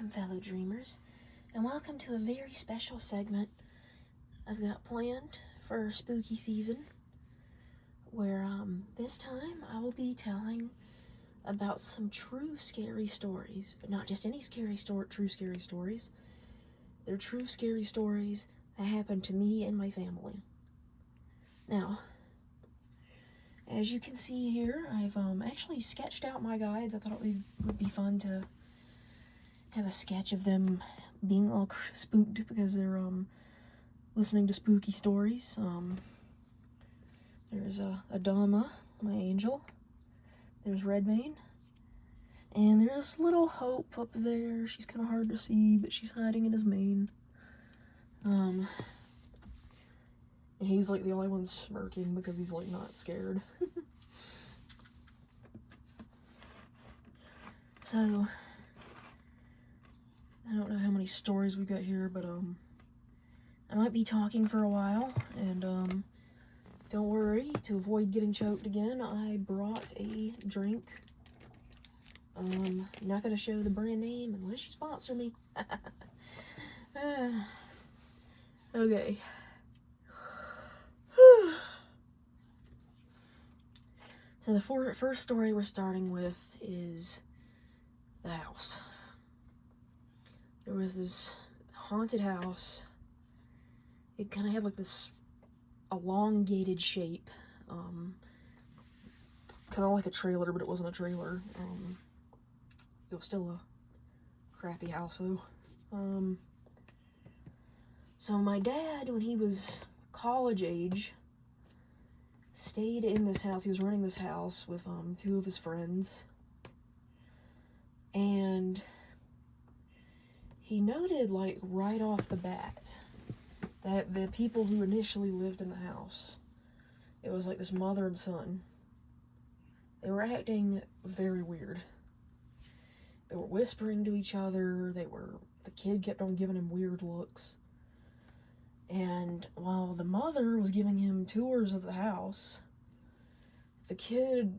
Welcome, fellow dreamers, and welcome to a very special segment I've got planned for spooky season, where this time I will be telling about some true scary stories, but not just any true scary stories. They're true scary stories that happened to me and my family. Now, as you can see here, I've actually sketched out my guides. I thought it would be fun to have a sketch of them being all spooked because they're listening to spooky stories. There's Adama, my angel. There's Redmane. And there's little Hope up there. She's kind of hard to see, but she's hiding in his mane. And he's like the only one smirking because he's like not scared. So, I don't know how many stories we got here, but I might be talking for a while, and don't worry, to avoid getting choked again, I brought a drink. I'm not gonna show the brand name unless you sponsor me. Okay. So the first story we're starting with is the house. There was this haunted house. It kind of had like this elongated shape, kind of like a trailer, but it wasn't a trailer. It was still a crappy house though. So my dad, when he was college age, stayed in this house. He was renting this house with two of his friends, and he noted, like, right off the bat that the people who initially lived in the house, it was like this mother and son, they were acting very weird. They were whispering to each other. The kid kept on giving him weird looks. And while the mother was giving him tours of the house, the kid,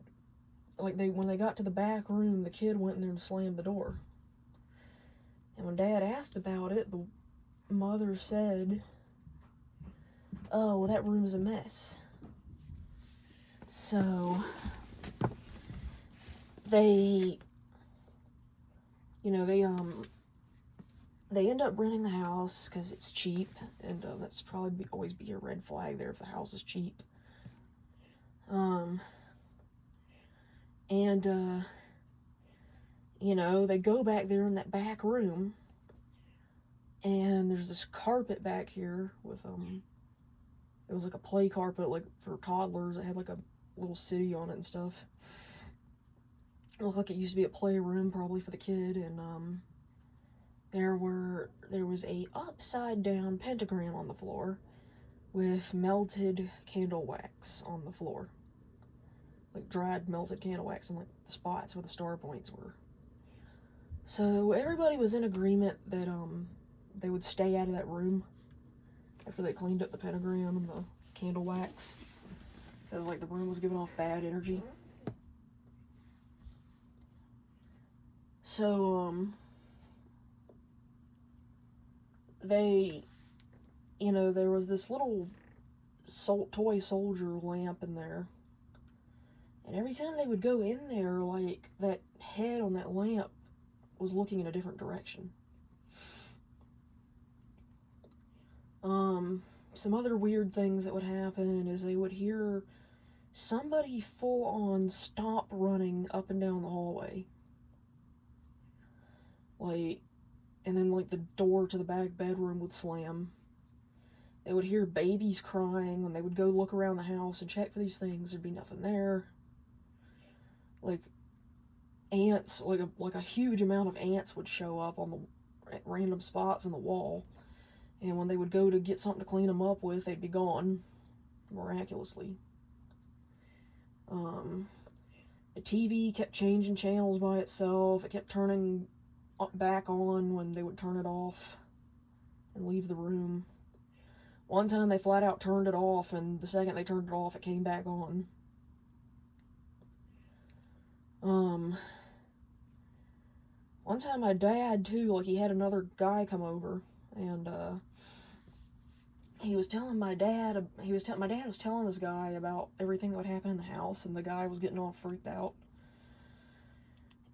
when they got to the back room, the kid went in there and slammed the door. And when Dad asked about it, the mother said, "Oh, well, that room's a mess." So they end up renting the house because it's cheap, and that's probably always be a red flag there if the house is cheap. They go back there in that back room, and there's this carpet back here with, it was like a play carpet, like, for toddlers. It had, like, a little city on it and stuff. It looked like it used to be a playroom, probably for the kid, and, there was a upside-down pentagram on the floor with melted candle wax on the floor. Like, dried melted candle wax in, like, spots where the star points were. So everybody was in agreement that they would stay out of that room after they cleaned up the pentagram and the candle wax, because like the room was giving off bad energy. So there was this little toy soldier lamp in there, and every time they would go in there, like, that head on that lamp was looking in a different direction. Some other weird things that would happen is they would hear somebody full on stop running up and down the hallway. And then, like, the door to the back bedroom would slam. They would hear babies crying. When they would go look around the house and check for these things, there'd be nothing there. Like, ants, like a huge amount of ants would show up at random spots in the wall. And when they would go to get something to clean them up with, they'd be gone, miraculously. The TV kept changing channels by itself. It kept turning back on when they would turn it off and leave the room. One time they flat out turned it off, and the second they turned it off, it came back on. one time my dad, too, like, he had another guy come over, and, he was telling my dad, my dad was telling this guy about everything that would happen in the house, and the guy was getting all freaked out.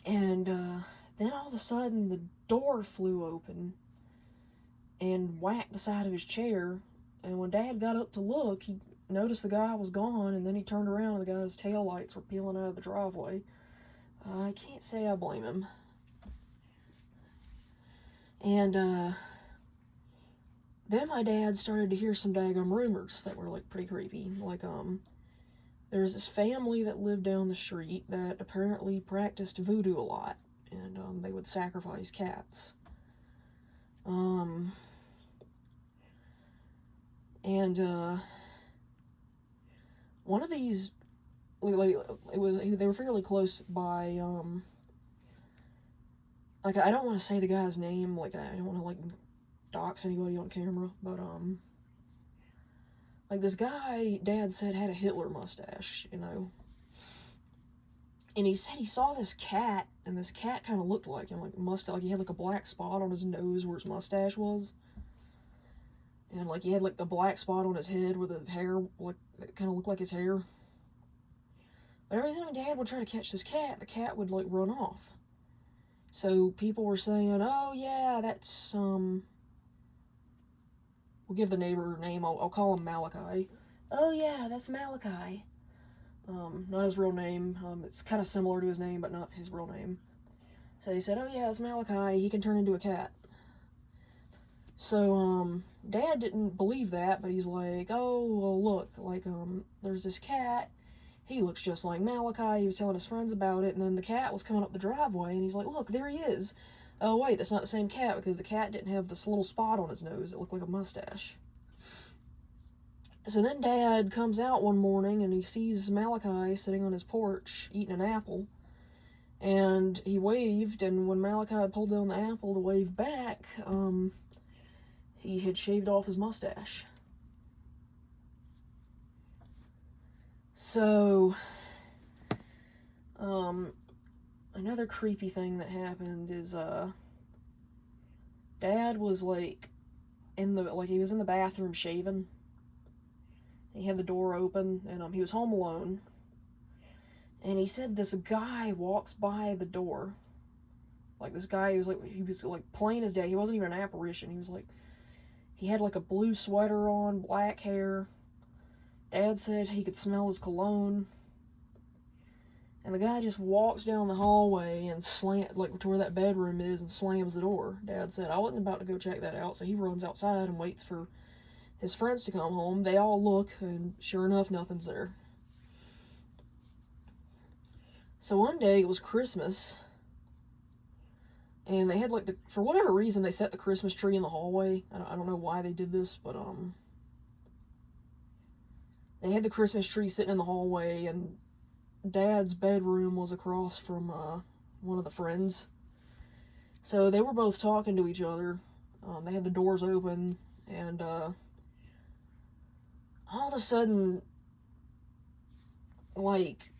And, then all of a sudden, the door flew open and whacked the side of his chair, and when Dad got up to look, he noticed the guy was gone, and then he turned around and the guy's tail lights were peeling out of the driveway. I can't say I blame him. And, then my dad started to hear some daggum rumors that were, like, pretty creepy. Like, there was this family that lived down the street that apparently practiced voodoo a lot, and, they would sacrifice cats. One of these, like, they were fairly close by, like, I don't want to say the guy's name, like, I don't want to, like, dox anybody on camera, but, like, this guy, Dad said, had a Hitler mustache, you know, and he said he saw this cat, and this cat kind of looked like him, like, he had, like, a black spot on his nose where his mustache was, and, like, he had, like, a black spot on his head where the hair, like, it kind of looked like his hair. But every time Dad would try to catch this cat, the cat would, like, run off. So people were saying, oh, yeah, that's, we'll give the neighbor a name, I'll call him Malachi. Oh, yeah, that's Malachi. Not his real name. It's kind of similar to his name, but not his real name. So he said, oh, yeah, it's Malachi, he can turn into a cat. So, Dad didn't believe that, but he's like, oh, well, look, like, there's this cat, he looks just like Malachi, he was telling his friends about it, and then the cat was coming up the driveway, and he's like, look, there he is. Oh, wait, that's not the same cat, because the cat didn't have this little spot on his nose that looked like a mustache. So then Dad comes out one morning, and he sees Malachi sitting on his porch, eating an apple, and he waved, and when Malachi pulled down the apple to wave back, he had shaved off his mustache. So, another creepy thing that happened is, Dad was, like, he was in the bathroom shaving. He had the door open, and, he was home alone. And he said this guy walks by the door. Like, this guy, he was, like, plain as day. He wasn't even an apparition. He had, like, a blue sweater on, black hair. Dad said he could smell his cologne. And the guy just walks down the hallway and like, to where that bedroom is, and slams the door. Dad said, I wasn't about to go check that out, so he runs outside and waits for his friends to come home. They all look, and sure enough, nothing's there. So one day, it was Christmas, and they had, like, for whatever reason, they set the Christmas tree in the hallway. I don't know why they did this, but, they had the Christmas tree sitting in the hallway, and Dad's bedroom was across from, one of the friends. So they were both talking to each other. They had the doors open, and, all of a sudden, like,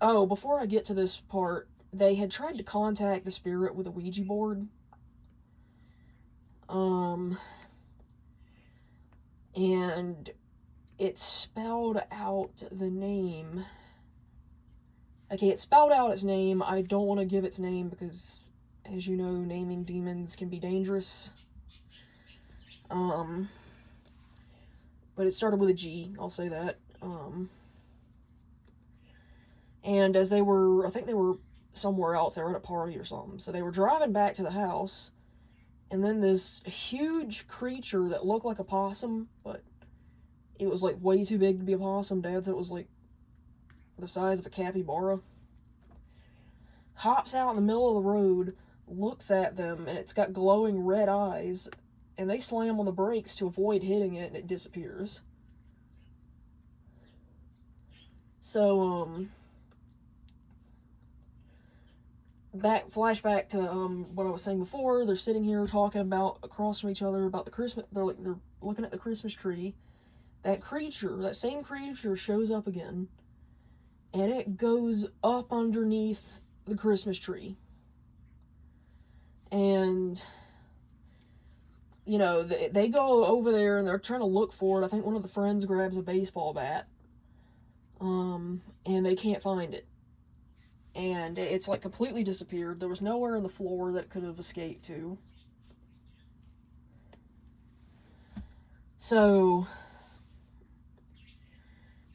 oh, before I get to this part, they had tried to contact the spirit with a Ouija board. And it spelled out the name. Okay, it spelled out its name. I don't want to give its name because, as you know, naming demons can be dangerous. But it started with a G, I'll say that. And as I think they were somewhere else, they were at a party or something, so they were driving back to the house, and then this huge creature that looked like a possum, but it was, like, way too big to be a possum. Dad said it was, like, the size of a capybara, hops out in the middle of the road, looks at them, and it's got glowing red eyes, and they slam on the brakes to avoid hitting it, and it disappears. So, flashback to, what I was saying before. They're sitting here talking about, across from each other, about the Christmas, they're looking at the Christmas tree. That same creature shows up again, and it goes up underneath the Christmas tree. And, you know, they go over there and they're trying to look for it. I think one of the friends grabs a baseball bat. And they can't find it. And it's like completely disappeared. There was nowhere in the floor that it could have escaped to. So,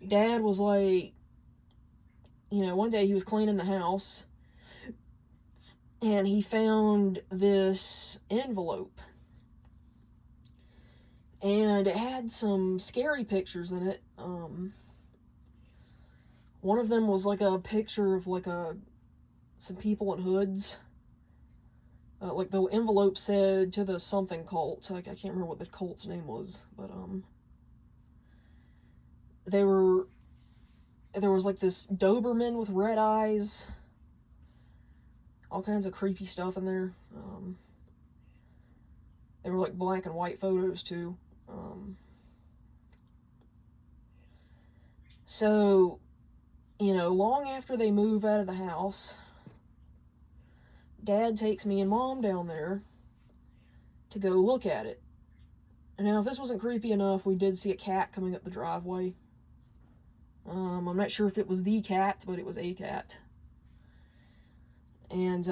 Dad was like, you know, one day he was cleaning the house and he found this envelope. And it had some scary pictures in it. One of them was like a picture of like some people in hoods. Like the envelope said to the something cult. I can't remember what the cult's name was, but there was like this Doberman with red eyes. All kinds of creepy stuff in there. They were like black and white photos too. So, you know, long after they move out of the house, Dad takes me and Mom down there to go look at it. And now, if this wasn't creepy enough, we did see a cat coming up the driveway. I'm not sure if it was the cat, but it was a cat. And,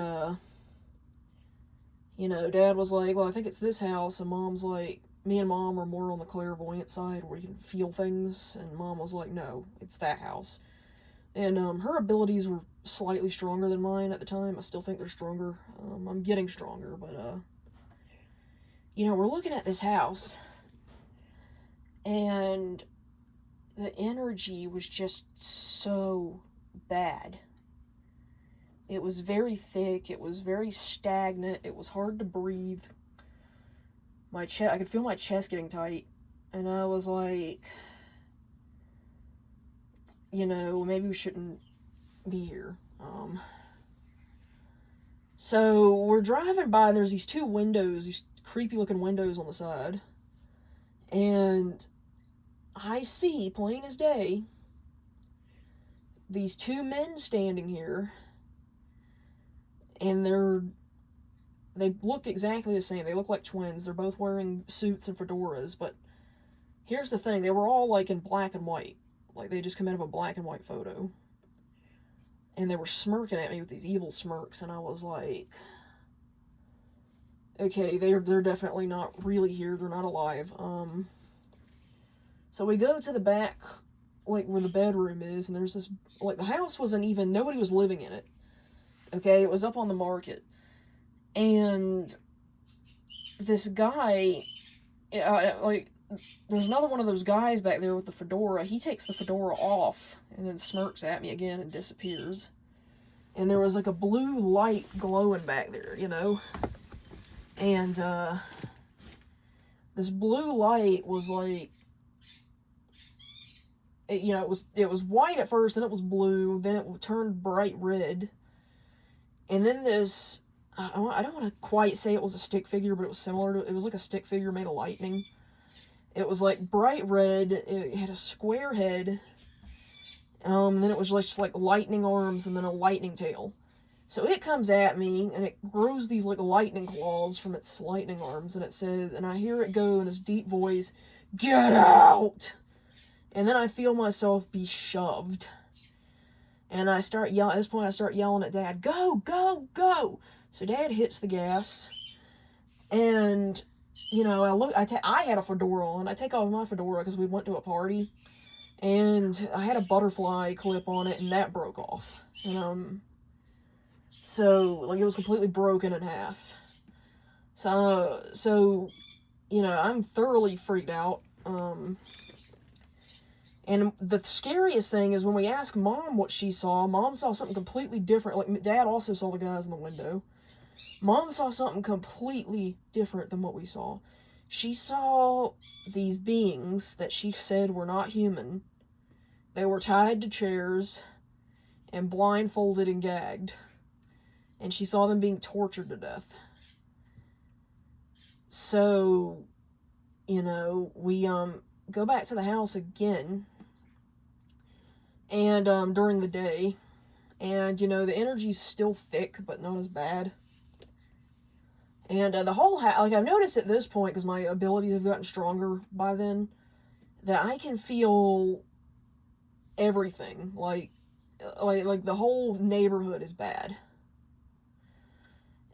you know, Dad was like, well, I think it's this house. And Mom's like, me and Mom are more on the clairvoyant side where you can feel things. And Mom was like, no, it's that house. And her abilities were slightly stronger than mine at the time. I still think they're stronger. I'm getting stronger, but, you know, we're looking at this house. And the energy was just so bad. It was very thick. It was very stagnant. It was hard to breathe. I could feel my chest getting tight. And I was like, you know, maybe we shouldn't be here. So we're driving by, and there's these two windows, these creepy looking windows on the side. And I see, plain as day, these two men standing here. And they look exactly the same. They look like twins. They're both wearing suits and fedoras. But here's the thing. They were all like in black and white. Like they just come out of a black and white photo. And they were smirking at me with these evil smirks. And I was like, okay, they're definitely not really here. They're not alive. So we go to the back, like where the bedroom is. And there's this, like the house wasn't even, nobody was living in it. Okay, it was up on the market. And this guy, like, there's another one of those guys back there with the fedora. He takes the fedora off and then smirks at me again and disappears. And there was like a blue light glowing back there, you know? And this blue light was like, you know, it was white at first, then it was blue, then it turned bright red. And then this, I don't want to quite say it was a stick figure, but it was similar to, it was like a stick figure made of lightning. It was like bright red, it had a square head, then it was just like lightning arms and then a lightning tail. So it comes at me, and it grows these like lightning claws from its lightning arms, and it says, and I hear it go in its deep voice, "Get out!" And then I feel myself be shoved. And I start yelling, at this point I start yelling at Dad, "Go, go, go!" So Dad hits the gas, and, you know, I had a fedora on. I take off my fedora because we went to a party, and I had a butterfly clip on it, and that broke off. And, so, like, it was completely broken in half. So, you know, I'm thoroughly freaked out. And the scariest thing is when we ask Mom what she saw, Mom saw something completely different. Like, Dad also saw the guys in the window. Mom saw something completely different than what we saw. She saw these beings that she said were not human. They were tied to chairs and blindfolded and gagged. And she saw them being tortured to death. So, you know, we go back to the house again. And during the day. And, you know, the energy's still thick, but not as bad. And the whole house, like, I've noticed at this point, because my abilities have gotten stronger by then, that I can feel everything. Like the whole neighborhood is bad.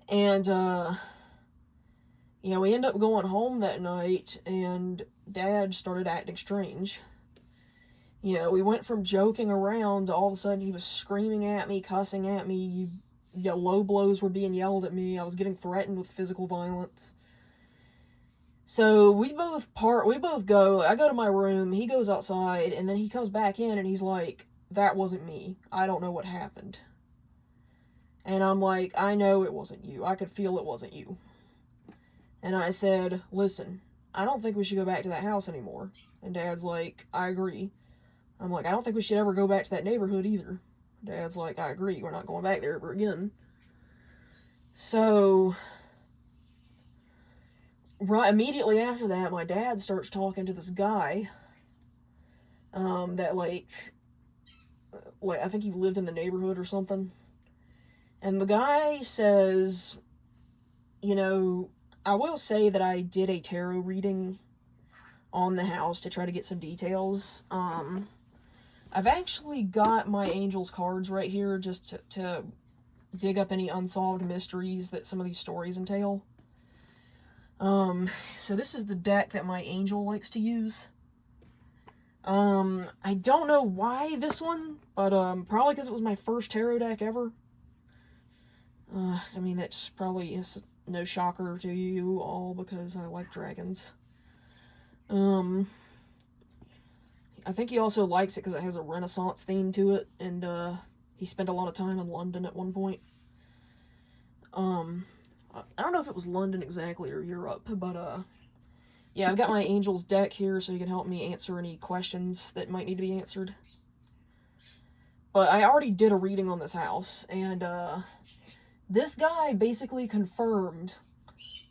And, we end up going home that night, and Dad started acting strange. We went from joking around to all of a sudden he was screaming at me, cussing at me. Low blows were being yelled at me. I was getting threatened with physical violence. So we both go. I go to my room, he goes outside, and then he comes back in and he's like, "That wasn't me. I don't know what happened." And I'm like, "I know it wasn't you. I could feel it wasn't you." And I said, "Listen, I don't think we should go back to that house anymore." And Dad's like, "I agree." I'm like, "I don't think we should ever go back to that neighborhood either." Dad's like, "I agree. We're not going back there ever again." So, right immediately after that, my dad starts talking to this guy that, like, I think he lived in the neighborhood or something. And the guy says, I will say that I did a tarot reading on the house to try to get some details. I've actually got my angel's cards right here just to dig up any unsolved mysteries that some of these stories entail. So this is the deck that my angel likes to use. I don't know why this one, but probably because it was my first tarot deck ever. That's probably is no shocker to you all because I like dragons. I think he also likes it because it has a Renaissance theme to it, and he spent a lot of time in London at one point. I don't know if it was London exactly or Europe, but yeah, I've got my angel's deck here so you can help me answer any questions that might need to be answered. But I already did a reading on this house, and this guy basically confirmed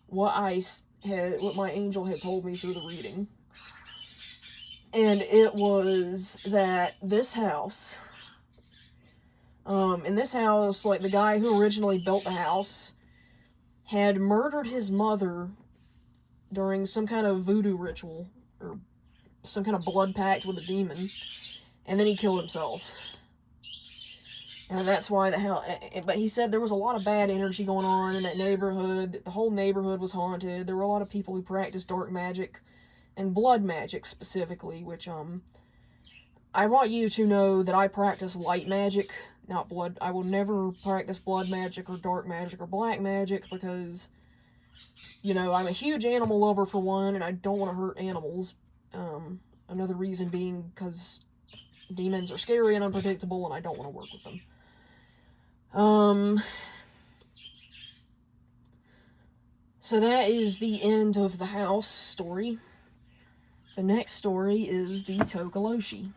what my angel had told me through the reading. And it was that this house, in this house, like, the guy who originally built the house had murdered his mother during some kind of voodoo ritual, or some kind of blood pact with a demon, and then he killed himself. And that's why the house, but he said there was a lot of bad energy going on in that neighborhood. The whole neighborhood was haunted. There were a lot of people who practiced dark magic, and blood magic specifically, which, I want you to know that I practice light magic, not blood. I will never practice blood magic or dark magic or black magic because, I'm a huge animal lover for one, and I don't want to hurt animals. Another reason being because demons are scary and unpredictable, and I don't want to work with them. So that is the end of the house story. The next story is the Tokoloshi.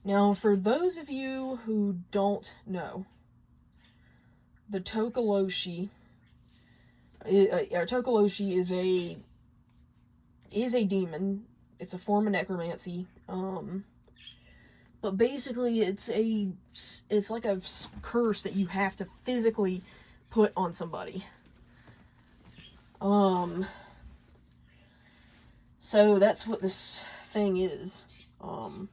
Now, for those of you who don't know, the Tokoloshi, Tokoloshi is a demon. It's a form of necromancy. But basically, it's like a curse that you have to physically put on somebody. So that's what this thing is. And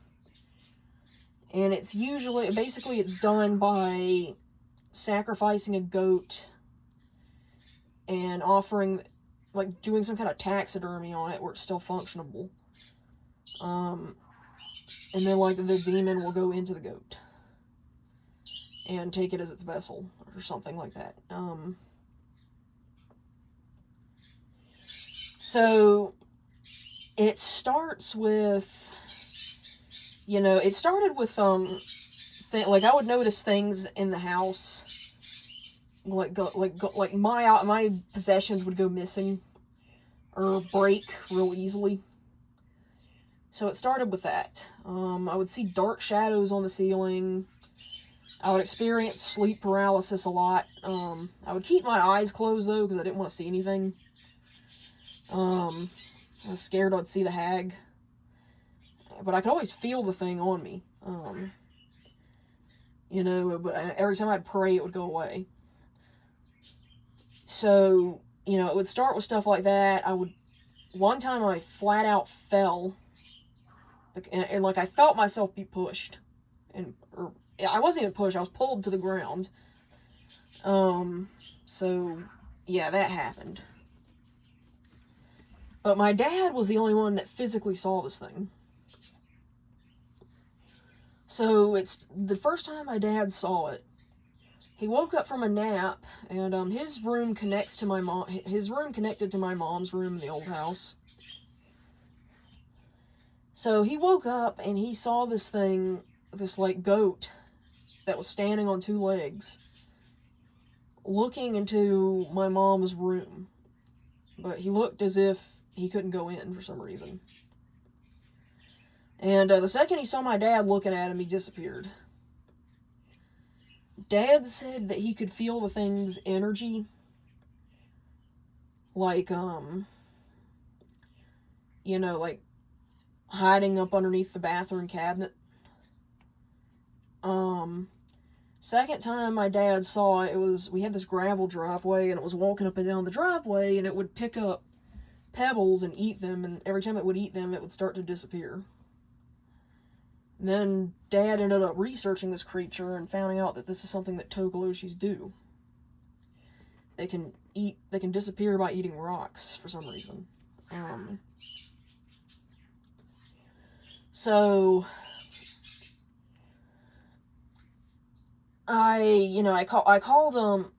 it's it's done by sacrificing a goat and offering, like, doing some kind of taxidermy on it where it's still functionable. And then, like, the demon will go into the goat and take it as its vessel or something like that. So it starts with, it started with, like, I would notice things in the house, like my possessions would go missing or break real easily. So it started with that. I would see dark shadows on the ceiling. I would experience sleep paralysis a lot. I would keep my eyes closed, though, because I didn't want to see anything. I was scared I'd see the hag. But I could always feel the thing on me. But every time I'd pray, it would go away. So, you know, it would start with stuff like that. One time I flat out fell, and like I felt myself be pushed, or I wasn't even pushed, I was pulled to the ground. So yeah, that happened. But my dad was the only one that physically saw this thing. So it's the first time my dad saw it. He woke up from a nap, and his room connects to my mom. His room connected to my mom's room in the old house. So he woke up and he saw this thing, this like goat that was standing on two legs, looking into my mom's room. But he looked as if he couldn't go in for some reason. And the second he saw my dad looking at him, he disappeared. Dad said that he could feel the thing's energy, like, you know, like hiding up underneath the bathroom cabinet. Second time my dad saw it, we had this gravel driveway, and it was walking up and down the driveway, and it would pick up pebbles and eat them, and every time it would eat them, it would start to disappear. And then Dad ended up researching this creature and finding out that this is something that Tokoloshis do. They can disappear by eating rocks for some reason. So I called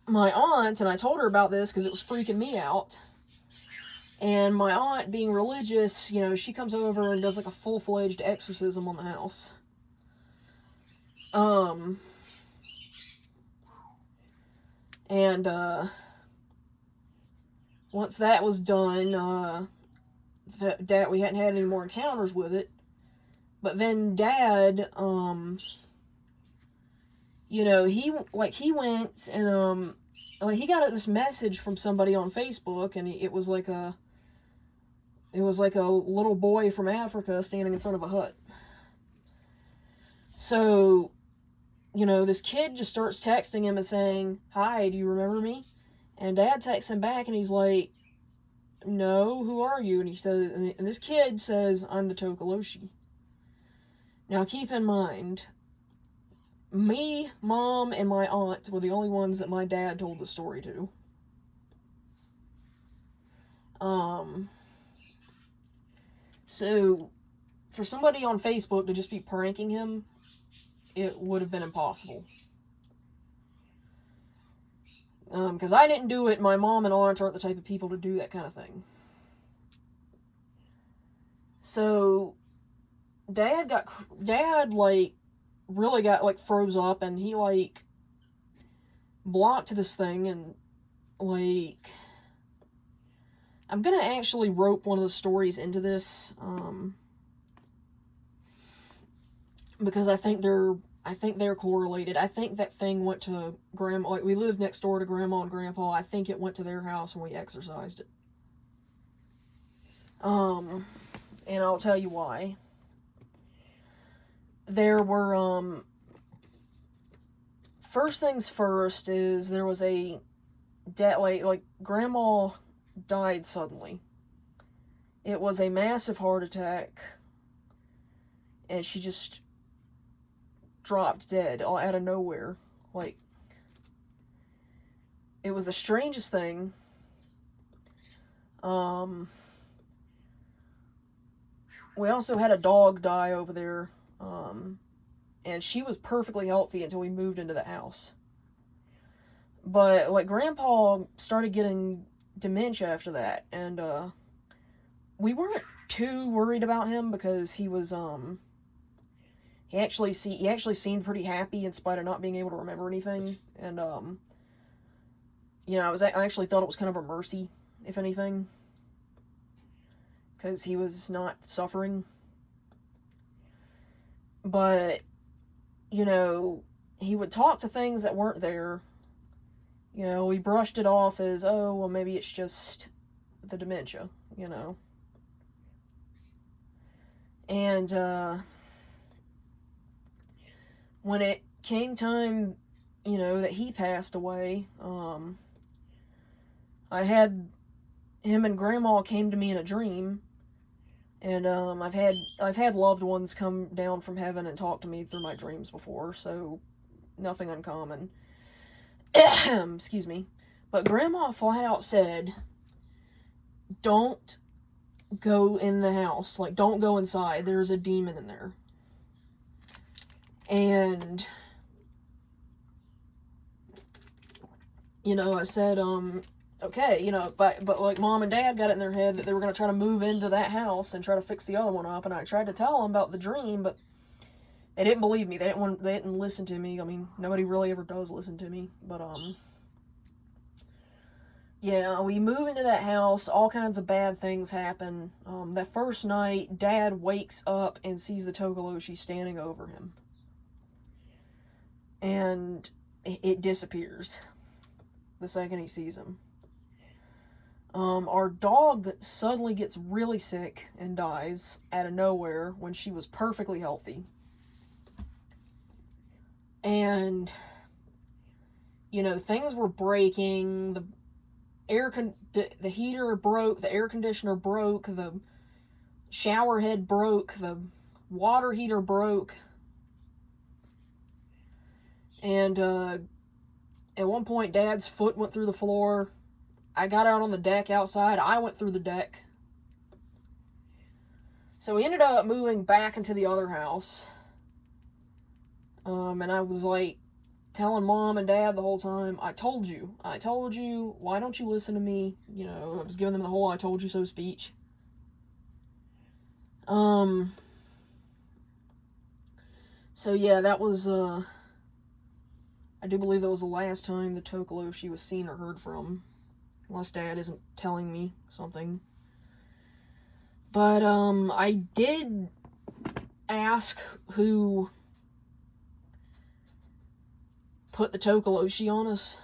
my aunt, and I told her about this because it was freaking me out. And my aunt, being religious, you know, she comes over and does like a full-fledged exorcism on the house. And once that was done, Dad, we hadn't had any more encounters with it. But then Dad, you know, he went and like he got this message from somebody on Facebook, and it was like a little boy from Africa standing in front of a hut. So, you know, this kid just starts texting him and saying, "Hi, do you remember me?" And Dad texts him back, and he's like, "No, who are you?" And he says, and this kid says, "I'm the Tokoloshi." Now, keep in mind, me, Mom, and my aunt were the only ones that my dad told the story to. So, for somebody on Facebook to just be pranking him, it would have been impossible. Because I didn't do it, my mom and aunt aren't the type of people to do that kind of thing. So, Dad really got, like, froze up, and he, like, blocked this thing, and, like, I'm gonna actually rope one of the stories into this, because I think they're correlated. I think that thing went to Grandma, like, we lived next door to Grandma and Grandpa. I think it went to their house when we exorcised it. And I'll tell you why. There were, first things first is there was a like Grandma died suddenly. It was a massive heart attack, and she just dropped dead out of nowhere. Like, it was the strangest thing. We also had a dog die over there, and she was perfectly healthy until we moved into the house. But, like, Grandpa started getting dementia after that, and, we weren't too worried about him because he was, he actually seemed pretty happy in spite of not being able to remember anything, and, you know, I actually thought it was kind of a mercy, if anything, because he was not suffering. But, you know, he would talk to things that weren't there. You know, we brushed it off as, oh, well, maybe it's just the dementia, you know. And, when it came time, you know, that he passed away. I had him and Grandma came to me in a dream, and I've had loved ones come down from heaven and talk to me through my dreams before, so nothing uncommon. Excuse me. But Grandma flat out said, don't go in the house. Like, don't go inside. There's a demon in there. And, you know, I said, okay, you know, but like Mom and Dad got it in their head that they were going to try to move into that house and try to fix the other one up. And I tried to tell them about the dream, but they didn't believe me. They didn't listen to me. I mean, nobody really ever does listen to me. But, yeah, we move into that house. All kinds of bad things happen. That first night, Dad wakes up and sees the Tokoloshi standing over him. And it disappears the second he sees him. Our dog suddenly gets really sick and dies out of nowhere when she was perfectly healthy. And, you know, things were breaking. The heater broke, the air conditioner broke, the shower head broke, the water heater broke. And at one point, Dad's foot went through the floor. I got out on the deck outside. I went through the deck. So we ended up moving back into the other house. And I was like telling Mom and Dad the whole time, I told you, why don't you listen to me? You know, I was giving them the whole I told you so speech. So yeah, that was, I do believe that was the last time the Tokoloshi was seen or heard from. Unless Dad isn't telling me something. But, I did ask who put the Tokoloshi on us.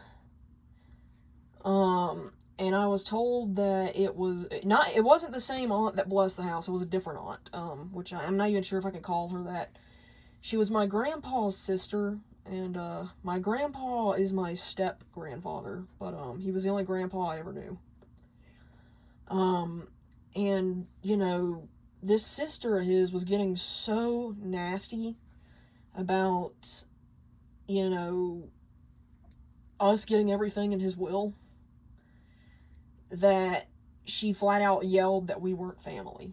And I was told that it wasn't the same aunt that blessed the house. It was a different aunt, which I'm not even sure if I can call her that. She was my grandpa's sister, and, my grandpa is my step-grandfather, but, he was the only grandpa I ever knew. And, you know, this sister of his was getting so nasty about, you know, us getting everything in his will, that she flat out yelled that we weren't family.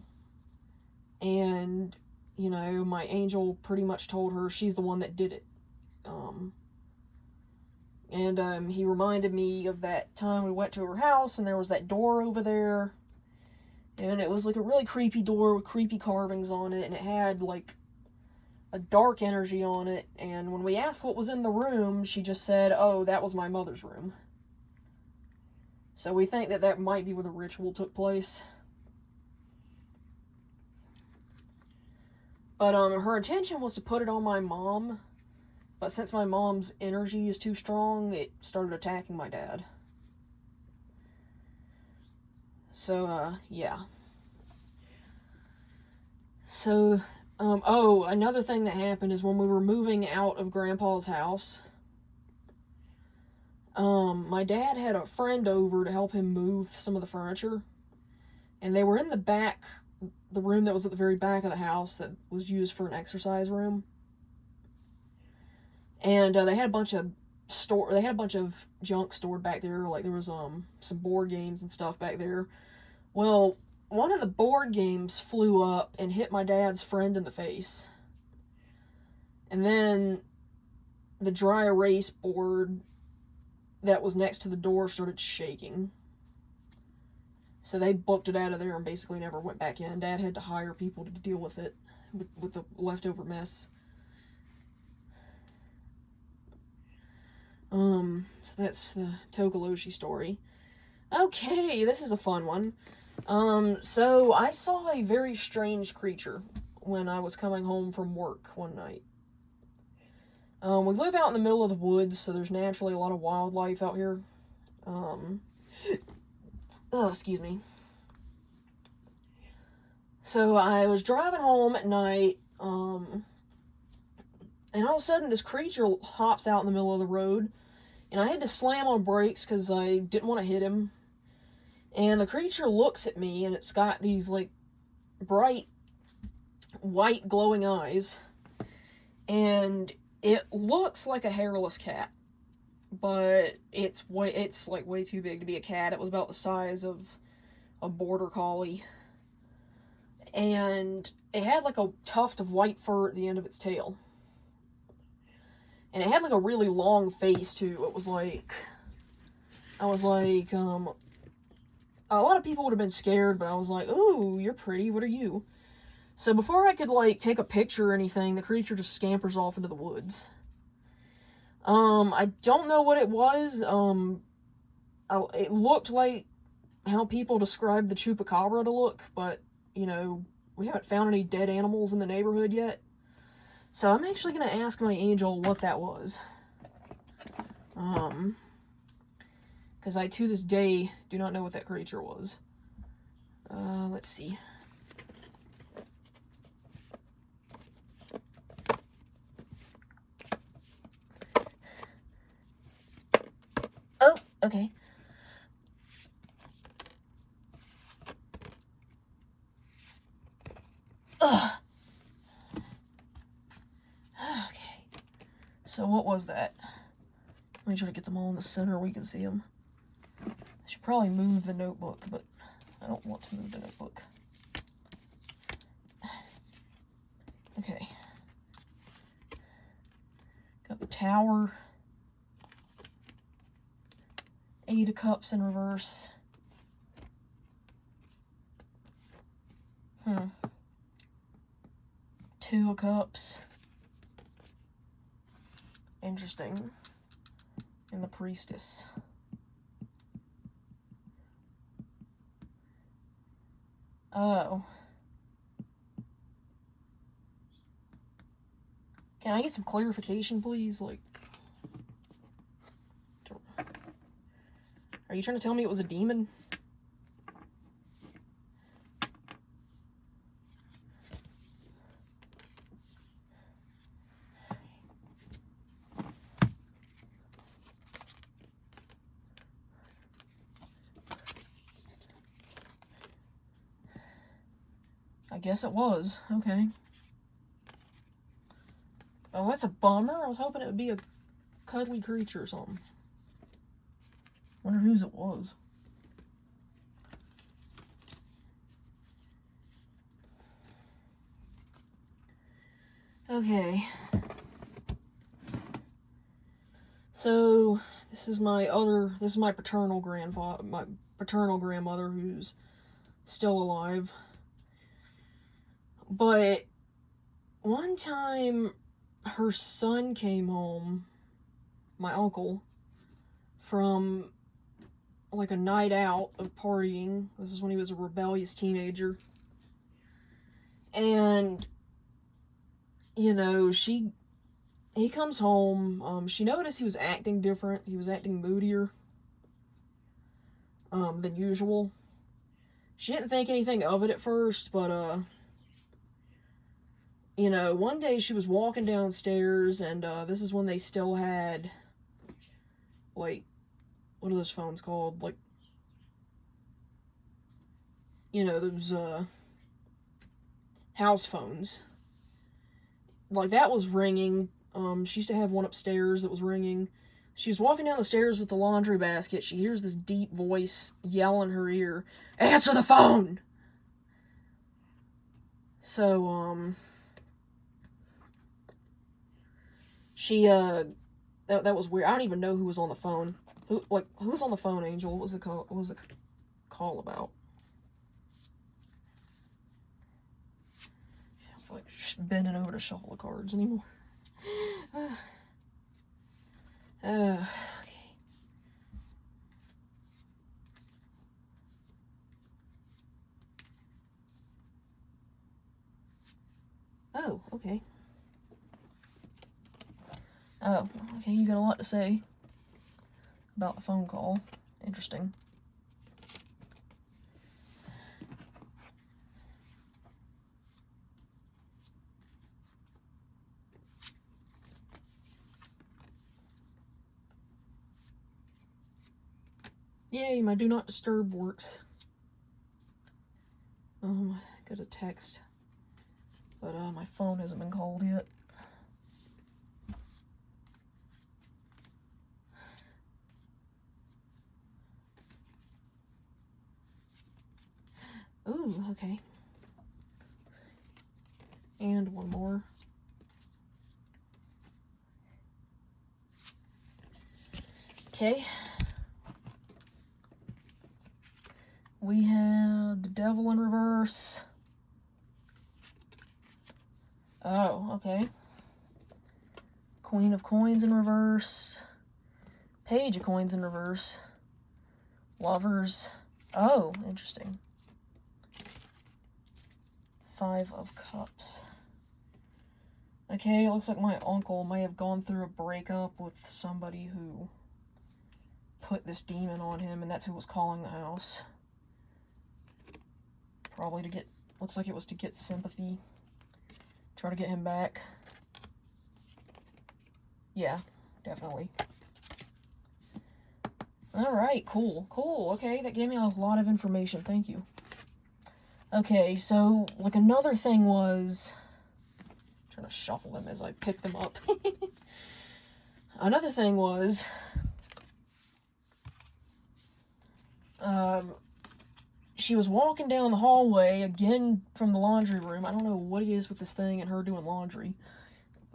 And, you know, my angel pretty much told her she's the one that did it. And he reminded me of that time we went to her house and there was that door over there. And it was like a really creepy door with creepy carvings on it, and it had like a dark energy on it. And when we asked what was in the room, she just said, oh, that was my mother's room. So we think that that might be where the ritual took place. But her intention was to put it on my mom, but since my mom's energy is too strong, it started attacking my dad. So, yeah. So, oh, another thing that happened is when we were moving out of Grandpa's house, my dad had a friend over to help him move some of the furniture, and they were in the back, the room that was at the very back of the house that was used for an exercise room. And they had a bunch of junk stored back there. Like there was some board games and stuff back there. Well, one of the board games flew up and hit my dad's friend in the face. And then the dry erase board that was next to the door started shaking. So they booked it out of there and basically never went back in. Dad had to hire people to deal with it, with the leftover mess. So that's the Tokoloshi story. Okay, this is a fun one. So I saw a very strange creature when I was coming home from work one night. We live out in the middle of the woods, so there's naturally a lot of wildlife out here. Excuse me. So I was driving home at night, And all of a sudden, this creature hops out in the middle of the road, and I had to slam on brakes because I didn't want to hit him. And the creature looks at me, and it's got these, like, bright, white, glowing eyes. And it looks like a hairless cat, but it's like way too big to be a cat. It was about the size of a border collie. And it had, like, a tuft of white fur at the end of its tail. And it had, like, a really long face, too. It was like... I was like, a lot of people would have been scared, but I was like, ooh, you're pretty, what are you? So before I could, like, take a picture or anything, the creature just scampers off into the woods. I don't know what it was. It looked like how people describe the chupacabra to look, but, you know, we haven't found any dead animals in the neighborhood yet. So I'm actually going to ask my angel what that was. Because I, to this day, do not know what that creature was. Let's see. Oh, okay. Ugh. Okay. So what was that? Let me try to get them all in the center where you can see them. I should probably move the notebook, but I don't want to move the notebook. Okay. Got the tower. 8 of Cups in reverse. 2 of Cups. Interesting. And the Priestess. Oh. Can I get some clarification, please? Like, are you trying to tell me it was a demon? I guess it was. Okay. Oh, that's a bummer. I was hoping it would be a cuddly creature or something. Wonder whose it was. Okay. So, this is my paternal grandfather, my paternal grandmother who's still alive. But one time her son came home, my uncle, from like a night out of partying. This is when he was a rebellious teenager. And, you know, he comes home, she noticed he was acting different. He was acting moodier than usual. She didn't think anything of it at first, but, you know, one day she was walking downstairs, and this is when they still had, like, what are those phones called? Like, you know, those, house phones. Like, that was ringing. She used to have one upstairs that was ringing. She was walking down the stairs with the laundry basket. She hears this deep voice yell in her ear, "Answer the phone!" So, she, that was weird. I don't even know who was on the phone. Who was on the phone, Angel? What was the call about? I don't feel like just bending over to shuffle the cards anymore. Okay. Oh, okay. Oh, okay, you got a lot to say about the phone call. Interesting. Yay, my do not disturb works. I got a text, but my phone hasn't been called yet. Ooh, okay. And one more. Okay. We have the Devil in reverse. Oh, okay. Queen of Coins in reverse. Page of Coins in reverse. Lovers. Oh, interesting. Five of Cups. Okay, it looks like my uncle may have gone through a breakup with somebody who put this demon on him, and that's who was calling the house. Probably to get, looks like it was to get sympathy. Try to get him back. Yeah, definitely. Alright, cool. Cool, okay, that gave me a lot of information, thank you. Okay, so, like, another thing was... I'm trying to shuffle them as I pick them up. Another thing was... she was walking down the hallway, again from the laundry room. I don't know what it is with this thing and her doing laundry.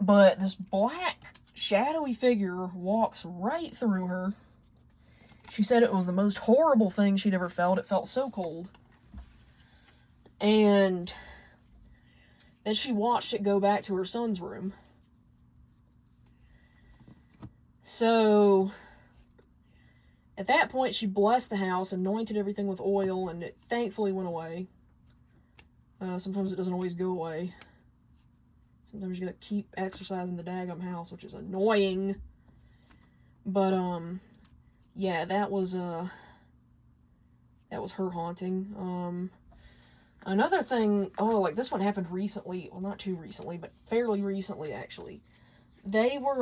But this black, shadowy figure walks right through her. She said it was the most horrible thing she'd ever felt. It felt so cold. And then she watched it go back to her son's room. So, at that point, she blessed the house, anointed everything with oil, and it thankfully went away. Sometimes it doesn't always go away. Sometimes you gotta keep exercising the daggum house, which is annoying. But, yeah, that was her haunting. Another thing, like this one happened recently, well, not too recently, but fairly recently, actually. They went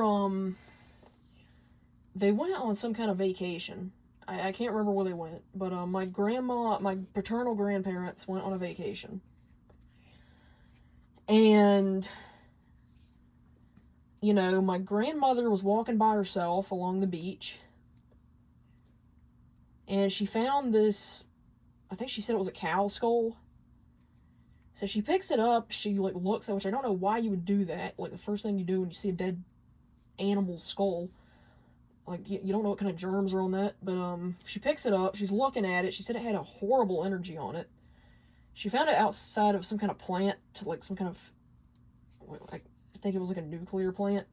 on some kind of vacation. I can't remember where they went, but my paternal grandparents went on a vacation. And, you know, my grandmother was walking by herself along the beach, and she found this, I think she said it was a cow skull. So she picks it up, she, like, looks at, which I don't know why you would do that, like, the first thing you do when you see a dead animal's skull. Like, you don't know what kind of germs are on that, but, she picks it up, she's looking at it, she said it had a horrible energy on it. She found it outside of some kind of plant, like, some kind of, I think it was like a nuclear plant.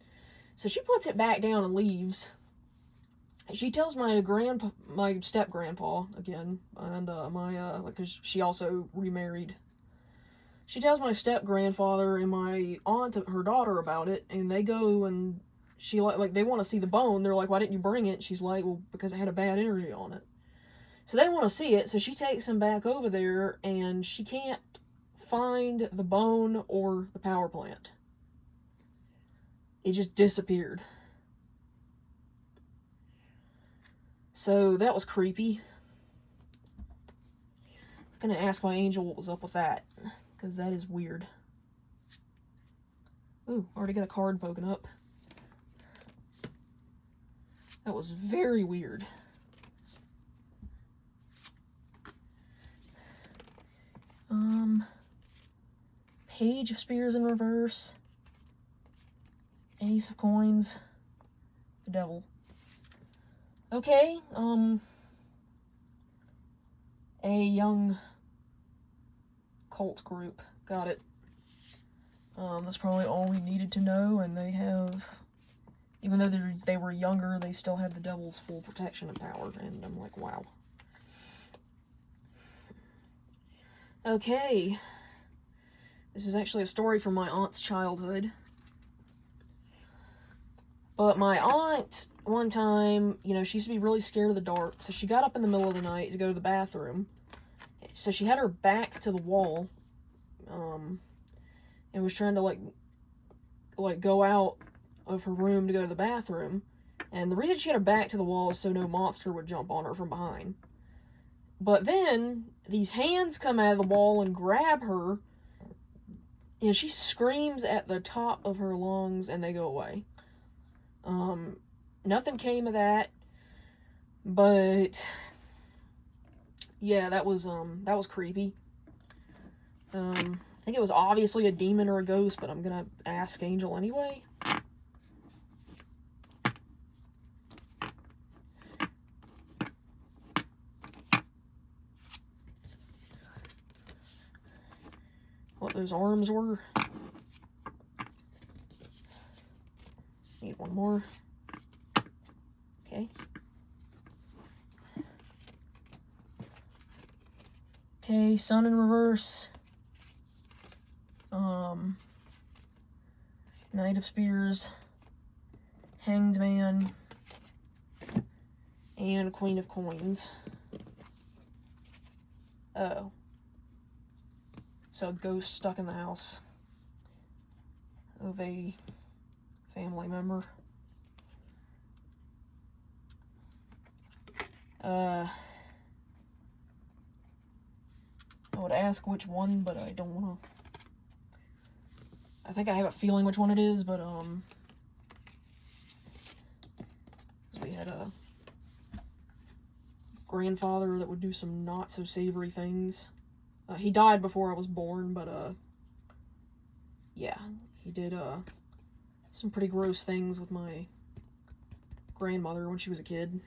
So she puts it back down and leaves. She tells my step-grandpa, again, and, because she also remarried. She tells my step-grandfather and my aunt, her daughter, about it, and they go and she, like, they want to see the bone. They're like, why didn't you bring it? She's like, well, because it had a bad energy on it. So they want to see it, so she takes him back over there, and she can't find the bone or the power plant. It just disappeared. So that was creepy. I'm gonna ask my angel what was up with that, because that is weird. Ooh, already got a card poking up. That was very weird. Page of Spears in reverse. Ace of Coins. The Devil. Okay, a young cult group. Got it. That's probably all we needed to know, and they have, even though they were younger, they still had the devil's full protection and power, and I'm like, wow. Okay. This is actually a story from my aunt's childhood. But my aunt, one time, you know, she used to be really scared of the dark, so she got up in the middle of the night to go to the bathroom. So she had her back to the wall, and was trying to, like go out of her room to go to the bathroom. And the reason she had her back to the wall is so no monster would jump on her from behind. But then these hands come out of the wall and grab her, and she screams at the top of her lungs, and they go away. Nothing came of that, but yeah, that was creepy. I think it was obviously a demon or a ghost, but I'm gonna ask Angel anyway. What those arms were. Need one more. Okay. Okay, Sun in reverse. Knight of Spears, Hanged Man, and Queen of Coins. Oh. So a ghost stuck in the house of a family member. I would ask which one, but I don't want to. I think I have a feeling which one it is, but, 'cause we had a grandfather that would do some not-so-savory things. He died before I was born, but, yeah, he did, some pretty gross things with my grandmother when she was a kid.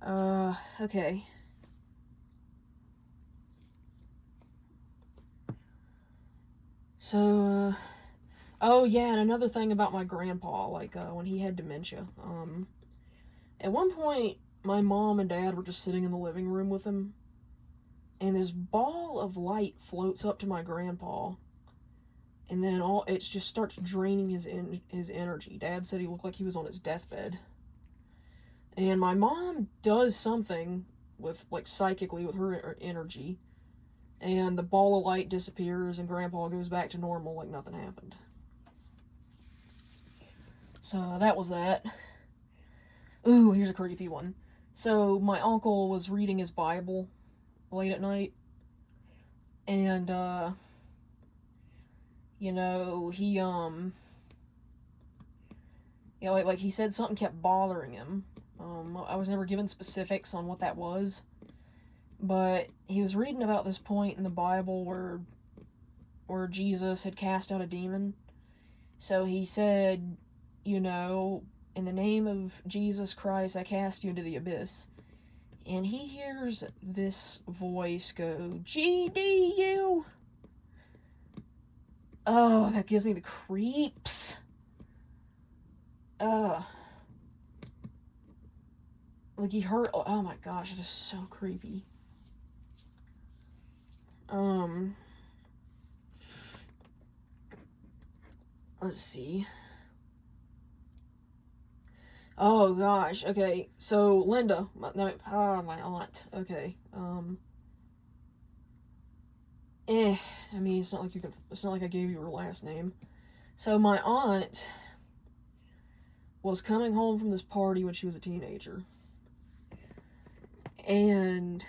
Okay. So, oh yeah, and another thing about my grandpa, like, when he had dementia, at one point, my mom and dad were just sitting in the living room with him, and this ball of light floats up to my grandpa, and then it just starts draining his energy. Dad said he looked like he was on his deathbed. And my mom does something with, like, psychically with her energy, and the ball of light disappears, and Grandpa goes back to normal like nothing happened. So that was that. Ooh, here's a creepy one. So my uncle was reading his Bible late at night, and, you know, he, yeah, like he said something kept bothering him. I was never given specifics on what that was, but he was reading about this point in the Bible where Jesus had cast out a demon. So he said, you know, in the name of Jesus Christ, I cast you into the abyss. And he hears this voice go, GDU! Oh, that gives me the creeps. Like he heard, oh my gosh, it is so creepy. Let's see. Oh gosh, okay, so Linda, my aunt, okay, I mean, it's not like I gave you her last name. So my aunt was coming home from this party when she was a teenager, and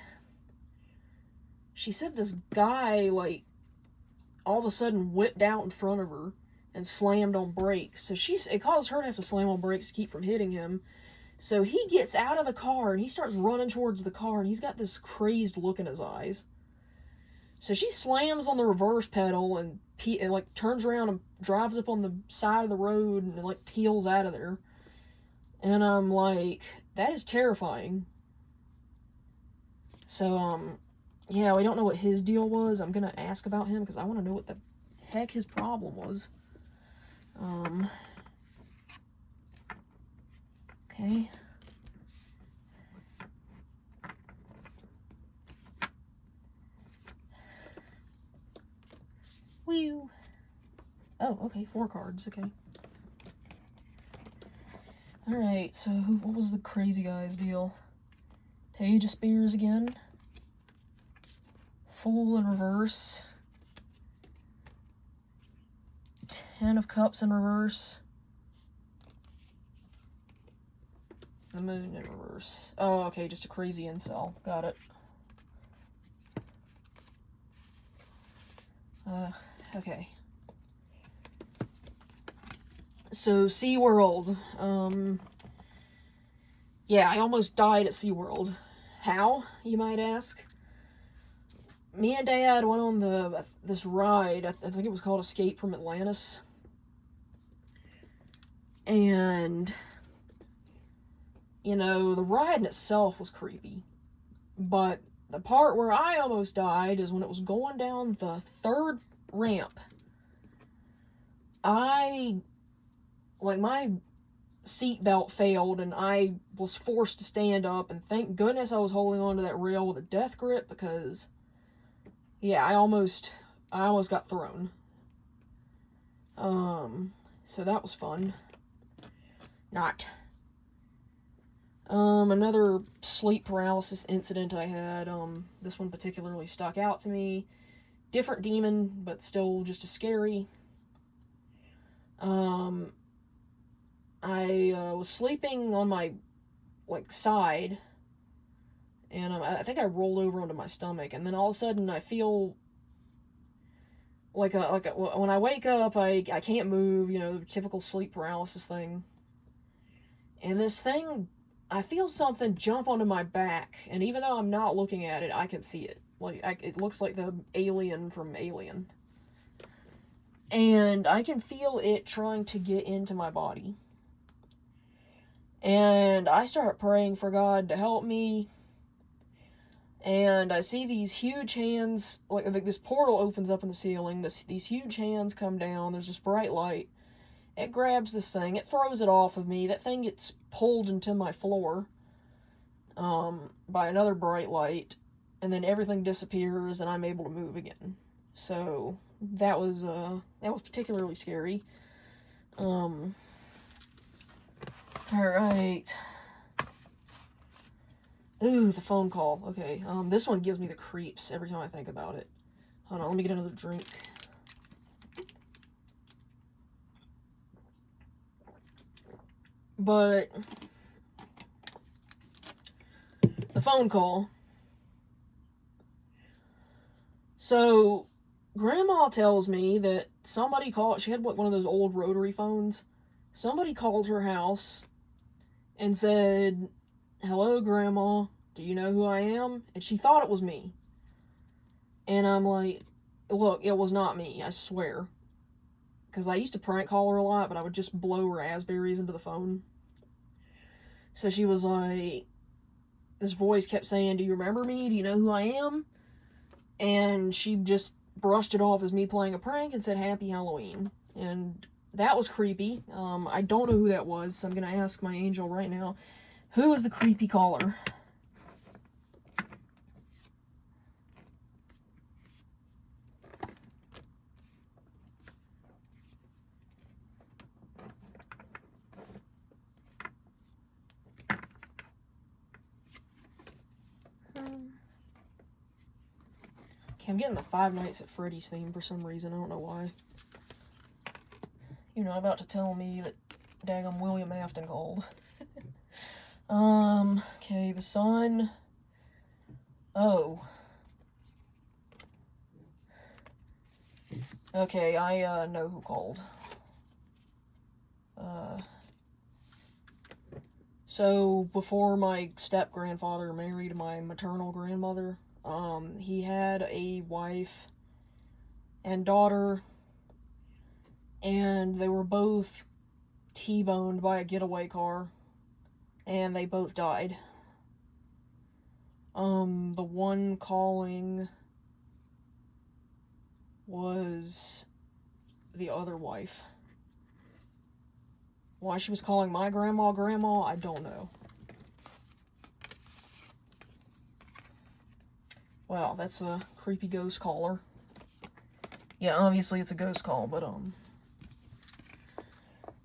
she said this guy, like, all of a sudden whipped out in front of her and slammed on brakes. So it caused her to have to slam on brakes to keep from hitting him. So he gets out of the car and he starts running towards the car, and he's got this crazed look in his eyes. So she slams on the reverse pedal and like turns around and drives up on the side of the road and like peels out of there. And I'm like, that is terrifying. So yeah, we don't know what his deal was. I'm gonna ask about him because I want to know what the heck his problem was. Okay. Whew. Oh, okay, 4 cards, okay. Alright, so what was the crazy guy's deal? Page of Spears again. Fool in reverse. 10 of Cups in reverse. The moon in reverse. Oh, okay, just a crazy incel. Got it. Okay. So, SeaWorld. Yeah, I almost died at SeaWorld. How, you might ask? Me and Dad went on this ride. I think it was called Escape from Atlantis. And, you know, the ride in itself was creepy. But the part where I almost died is when it was going down the third ramp. My seatbelt failed and I was forced to stand up, and thank goodness I was holding onto that rail with a death grip, because yeah, I almost got thrown. So that was fun. Not. Another sleep paralysis incident I had, this one particularly stuck out to me. Different demon, but still just as scary. I was sleeping on my, side, and I think I rolled over onto my stomach, and then all of a sudden I feel when I wake up, I can't move, you know, typical sleep paralysis thing. And this thing, I feel something jump onto my back, and even though I'm not looking at it, I can see it. It looks like the alien from Alien. And I can feel it trying to get into my body. And I start praying for God to help me. And I see these huge hands, like this portal opens up in the ceiling. These huge hands come down. There's this bright light. It grabs this thing. It throws it off of me. That thing gets pulled into my floor by another bright light. And then everything disappears and I'm able to move again. So that was particularly scary. Alright. Ooh, the phone call. Okay, this one gives me the creeps every time I think about it. Hold on, let me get another drink. But the phone call. So, Grandma tells me that somebody called. She had one of those old rotary phones. Somebody called her house and said, "Hello, Grandma, do you know who I am?" And she thought it was me. And I'm like, look, it was not me, I swear. Because I used to prank call her a lot, but I would just blow raspberries into the phone. So she was like, this voice kept saying, "Do you remember me? Do you know who I am?" And she just brushed it off as me playing a prank and said, "Happy Halloween." And that was creepy. I don't know who that was, so I'm going to ask my angel right now. Who is the creepy caller? Okay, I'm getting the Five Nights at Freddy's theme for some reason. I don't know why. You're not about to tell me that daggum William Afton called. Okay, the son. Oh. Okay, I know who called. So before my step-grandfather married my maternal grandmother, he had a wife and daughter, and they were both T-boned by a getaway car, and they both died. The one calling was the other wife. Why she was calling my grandma, I don't know. Wow, that's a creepy ghost caller. Yeah, obviously it's a ghost call, but,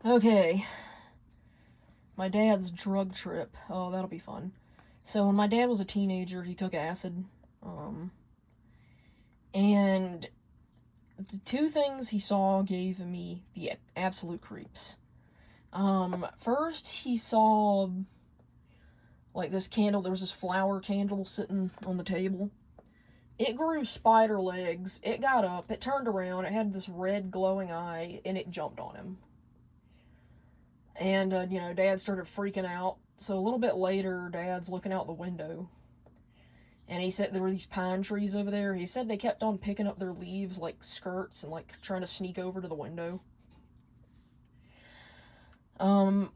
okay. My dad's drug trip. Oh, that'll be fun. So when my dad was a teenager, he took acid. And the two things he saw gave me the absolute creeps. First he saw like this candle, there was this flower candle sitting on the table. It grew spider legs. It got up. It turned around. It had this red glowing eye, and it jumped on him. And, Dad started freaking out. So a little bit later, Dad's looking out the window. And he said there were these pine trees over there. He said they kept on picking up their leaves like skirts and like trying to sneak over to the window. And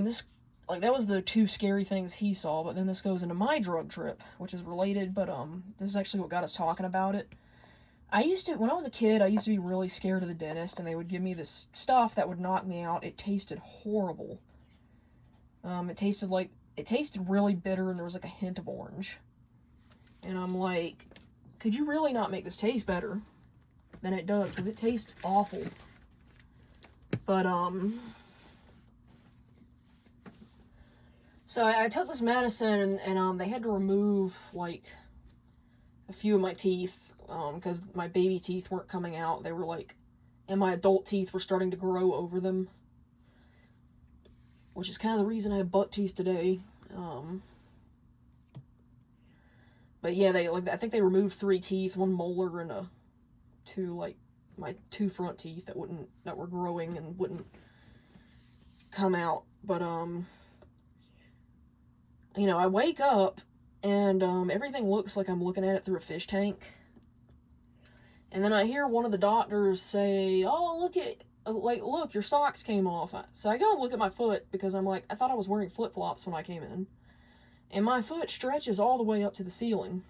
this, like, that was the two scary things he saw, but then this goes into my drug trip, which is related, but, this is actually what got us talking about it. When I was a kid, I used to be really scared of the dentist, and they would give me this stuff that would knock me out. It tasted horrible. It tasted really bitter, and there was like a hint of orange. And I'm like, could you really not make this taste better than it does? Because it tastes awful. But, so I took this medicine, and they had to remove, like, a few of my teeth, because my baby teeth weren't coming out. They were, like, and my adult teeth were starting to grow over them. Which is kind of the reason I have buck teeth today. But yeah, I think they removed 3 teeth, 1 molar and my 2 front teeth that were growing and wouldn't come out. But, I wake up and, everything looks like I'm looking at it through a fish tank. And then I hear one of the doctors say, oh, look, your socks came off. So I go and look at my foot because I'm like, I thought I was wearing flip-flops when I came in. And my foot stretches all the way up to the ceiling.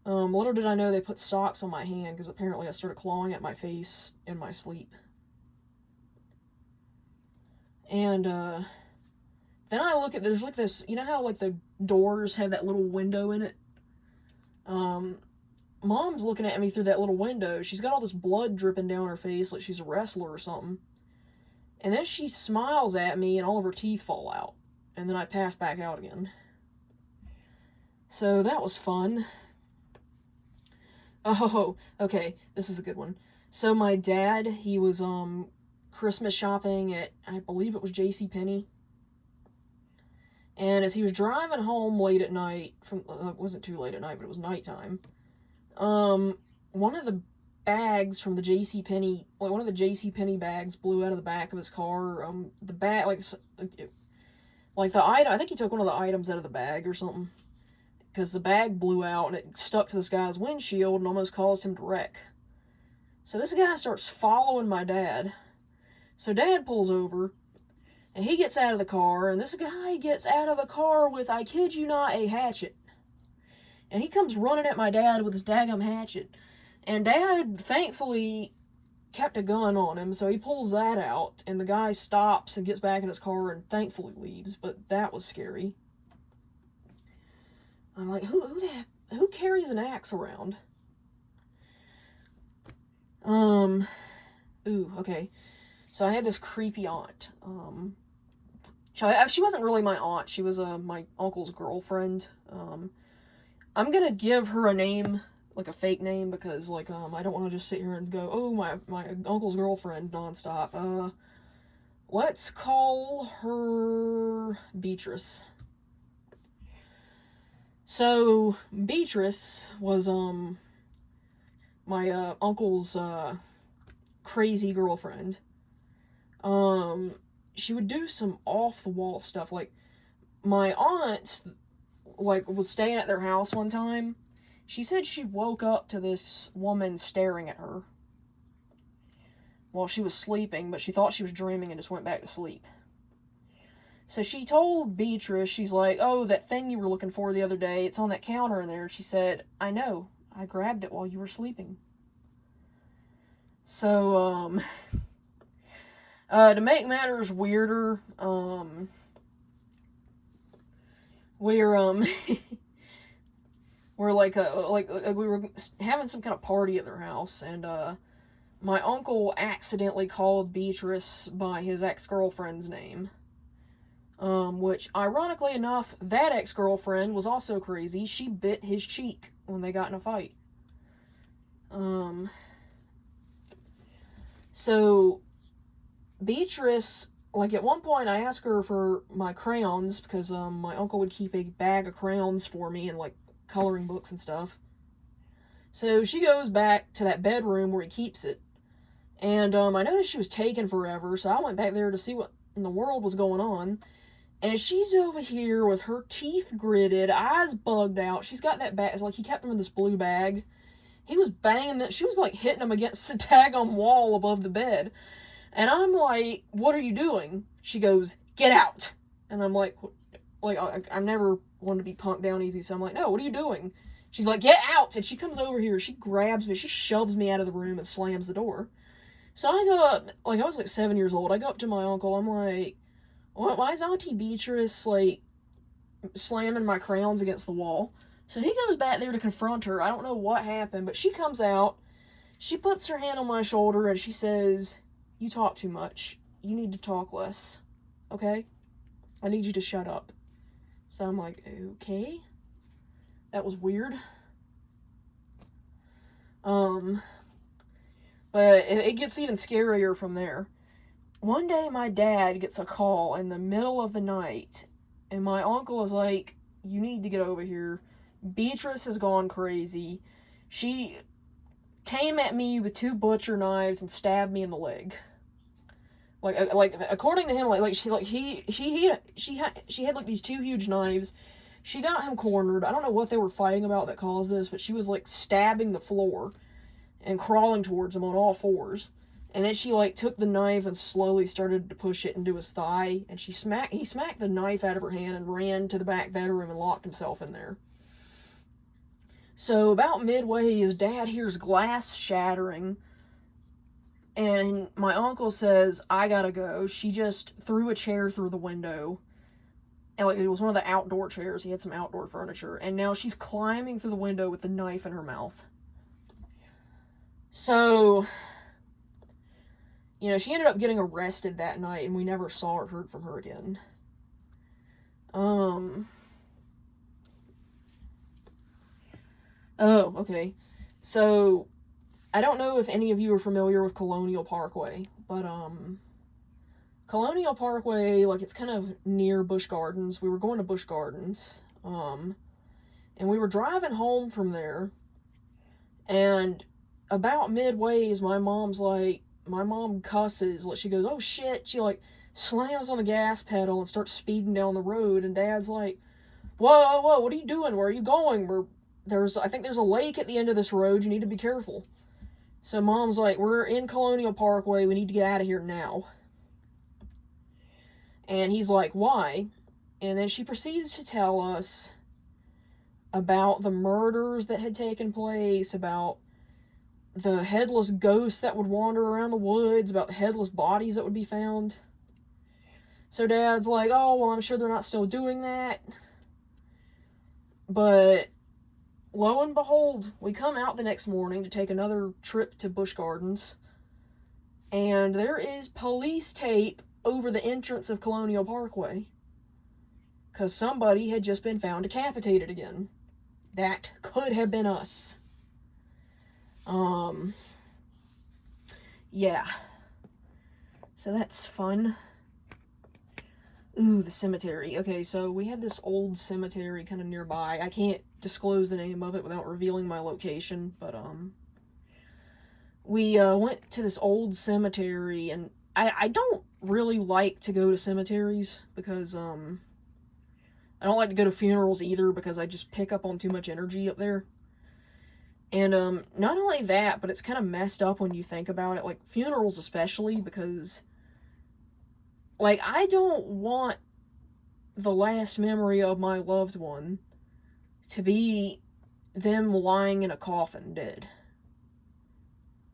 Little did I know they put socks on my hand because apparently I started clawing at my face in my sleep. And, then I look at, there's like this, you know how like the doors have that little window in it? Mom's looking at me through that little window. She's got all this blood dripping down her face like she's a wrestler or something. And then she smiles at me and all of her teeth fall out. And then I pass back out again. So that was fun. Oh, okay, this is a good one. So my dad, he was, Christmas shopping at, I believe it was JCPenney. And as he was driving home late at night, it wasn't too late at night, but it was nighttime, one of the bags from the JCPenney, like one of the JCPenney bags blew out of the back of his car. The bag, like the item, I think he took one of the items out of the bag or something, because the bag blew out and it stuck to this guy's windshield and almost caused him to wreck. So this guy starts following my dad. So Dad pulls over, and he gets out of the car, and this guy gets out of the car with, I kid you not, a hatchet. And he comes running at my dad with his daggum hatchet. And Dad, thankfully, kept a gun on him, so he pulls that out, and the guy stops and gets back in his car and thankfully leaves, but that was scary. I'm like, who carries an axe around? Okay. So I had this creepy aunt. She wasn't really my aunt. She was my uncle's girlfriend. I'm gonna give her a name, like a fake name, because I don't want to just sit here and go, oh, my uncle's girlfriend nonstop. Let's call her Beatrice. So Beatrice was my uncle's crazy girlfriend. She would do some off-the-wall stuff. Like, my aunt, was staying at their house one time. She said she woke up to this woman staring at her while she was sleeping, but she thought she was dreaming and just went back to sleep. So she told Beatrice, she's like, oh, that thing you were looking for the other day, it's on that counter in there. She said, I know, I grabbed it while you were sleeping. So, to make matters weirder, we're we were having some kind of party at their house, and my uncle accidentally called Beatrice by his ex-girlfriend's name, which, ironically enough, that ex-girlfriend was also crazy. She bit his cheek when they got in a fight. So Beatrice like, at one point, I asked her for my crayons, because, my uncle would keep a bag of crayons for me, and, like, coloring books and stuff. So she goes back to that bedroom where he keeps it. And, I noticed she was taking forever, so I went back there to see what in the world was going on. And she's over here with her teeth gritted, eyes bugged out. She's got that bag, like, he kept him in this blue bag. He was banging that, she was, like, hitting him against the daggone wall above the bed. And I'm like, what are you doing? She goes, get out. And I'm like, I'm never wanted to be punked down easy, so I'm like, no, what are you doing? She's like, get out. And she comes over here, she grabs me, she shoves me out of the room and slams the door. So I go up, like, I was like 7 years old. I go up to my uncle. I'm like, why is Auntie Beatrice, like, slamming my crayons against the wall? So he goes back there to confront her. I don't know what happened, but she comes out. She puts her hand on my shoulder and she says, you talk too much. You need to talk less. Okay? I need you to shut up. So I'm like, okay. That was weird. But it gets even scarier from there. One day my dad gets a call in the middle of the night, and my uncle is like, you need to get over here. Beatrice has gone crazy. She came at me with 2 butcher knives and stabbed me in the leg. Like according to him, she had like these 2 huge knives. She got him cornered. I don't know what they were fighting about that caused this, but she was like stabbing the floor and crawling towards him on all fours. And then she, like, took the knife and slowly started to push it into his thigh. And he smacked the knife out of her hand and ran to the back bedroom and locked himself in there. So about midway, his dad hears glass shattering. And my uncle says, I gotta go. She just threw a chair through the window. And, like, it was one of the outdoor chairs. He had some outdoor furniture. And now she's climbing through the window with the knife in her mouth. So, you know, she ended up getting arrested that night, and we never saw or heard from her again. Oh, okay. So, I don't know if any of you are familiar with Colonial Parkway, but, Colonial Parkway, like, it's kind of near Busch Gardens. We were going to Busch Gardens, and we were driving home from there, and about midways, my mom cusses, like, she goes, oh shit, she, like, slams on the gas pedal and starts speeding down the road, and Dad's like, whoa, what are you doing, where are you going, I think there's a lake at the end of this road, you need to be careful. So Mom's like, we're in Colonial Parkway, we need to get out of here now. And he's like, why? And then she proceeds to tell us about the murders that had taken place, about the headless ghosts that would wander around the woods, about the headless bodies that would be found. So Dad's like, oh, well, I'm sure they're not still doing that. But lo and behold, we come out the next morning to take another trip to Busch Gardens, and there is police tape over the entrance of Colonial Parkway, because somebody had just been found decapitated again. That could have been us. Yeah. So that's fun. Ooh, the cemetery. Okay, so we had this old cemetery kind of nearby. I can't disclose the name of it without revealing my location, but, we, went to this old cemetery, and I don't really like to go to cemeteries, because, I don't like to go to funerals either, because I just pick up on too much energy up there. And, not only that, but it's kind of messed up when you think about it, like, funerals especially, because, like, I don't want the last memory of my loved one to be them lying in a coffin dead.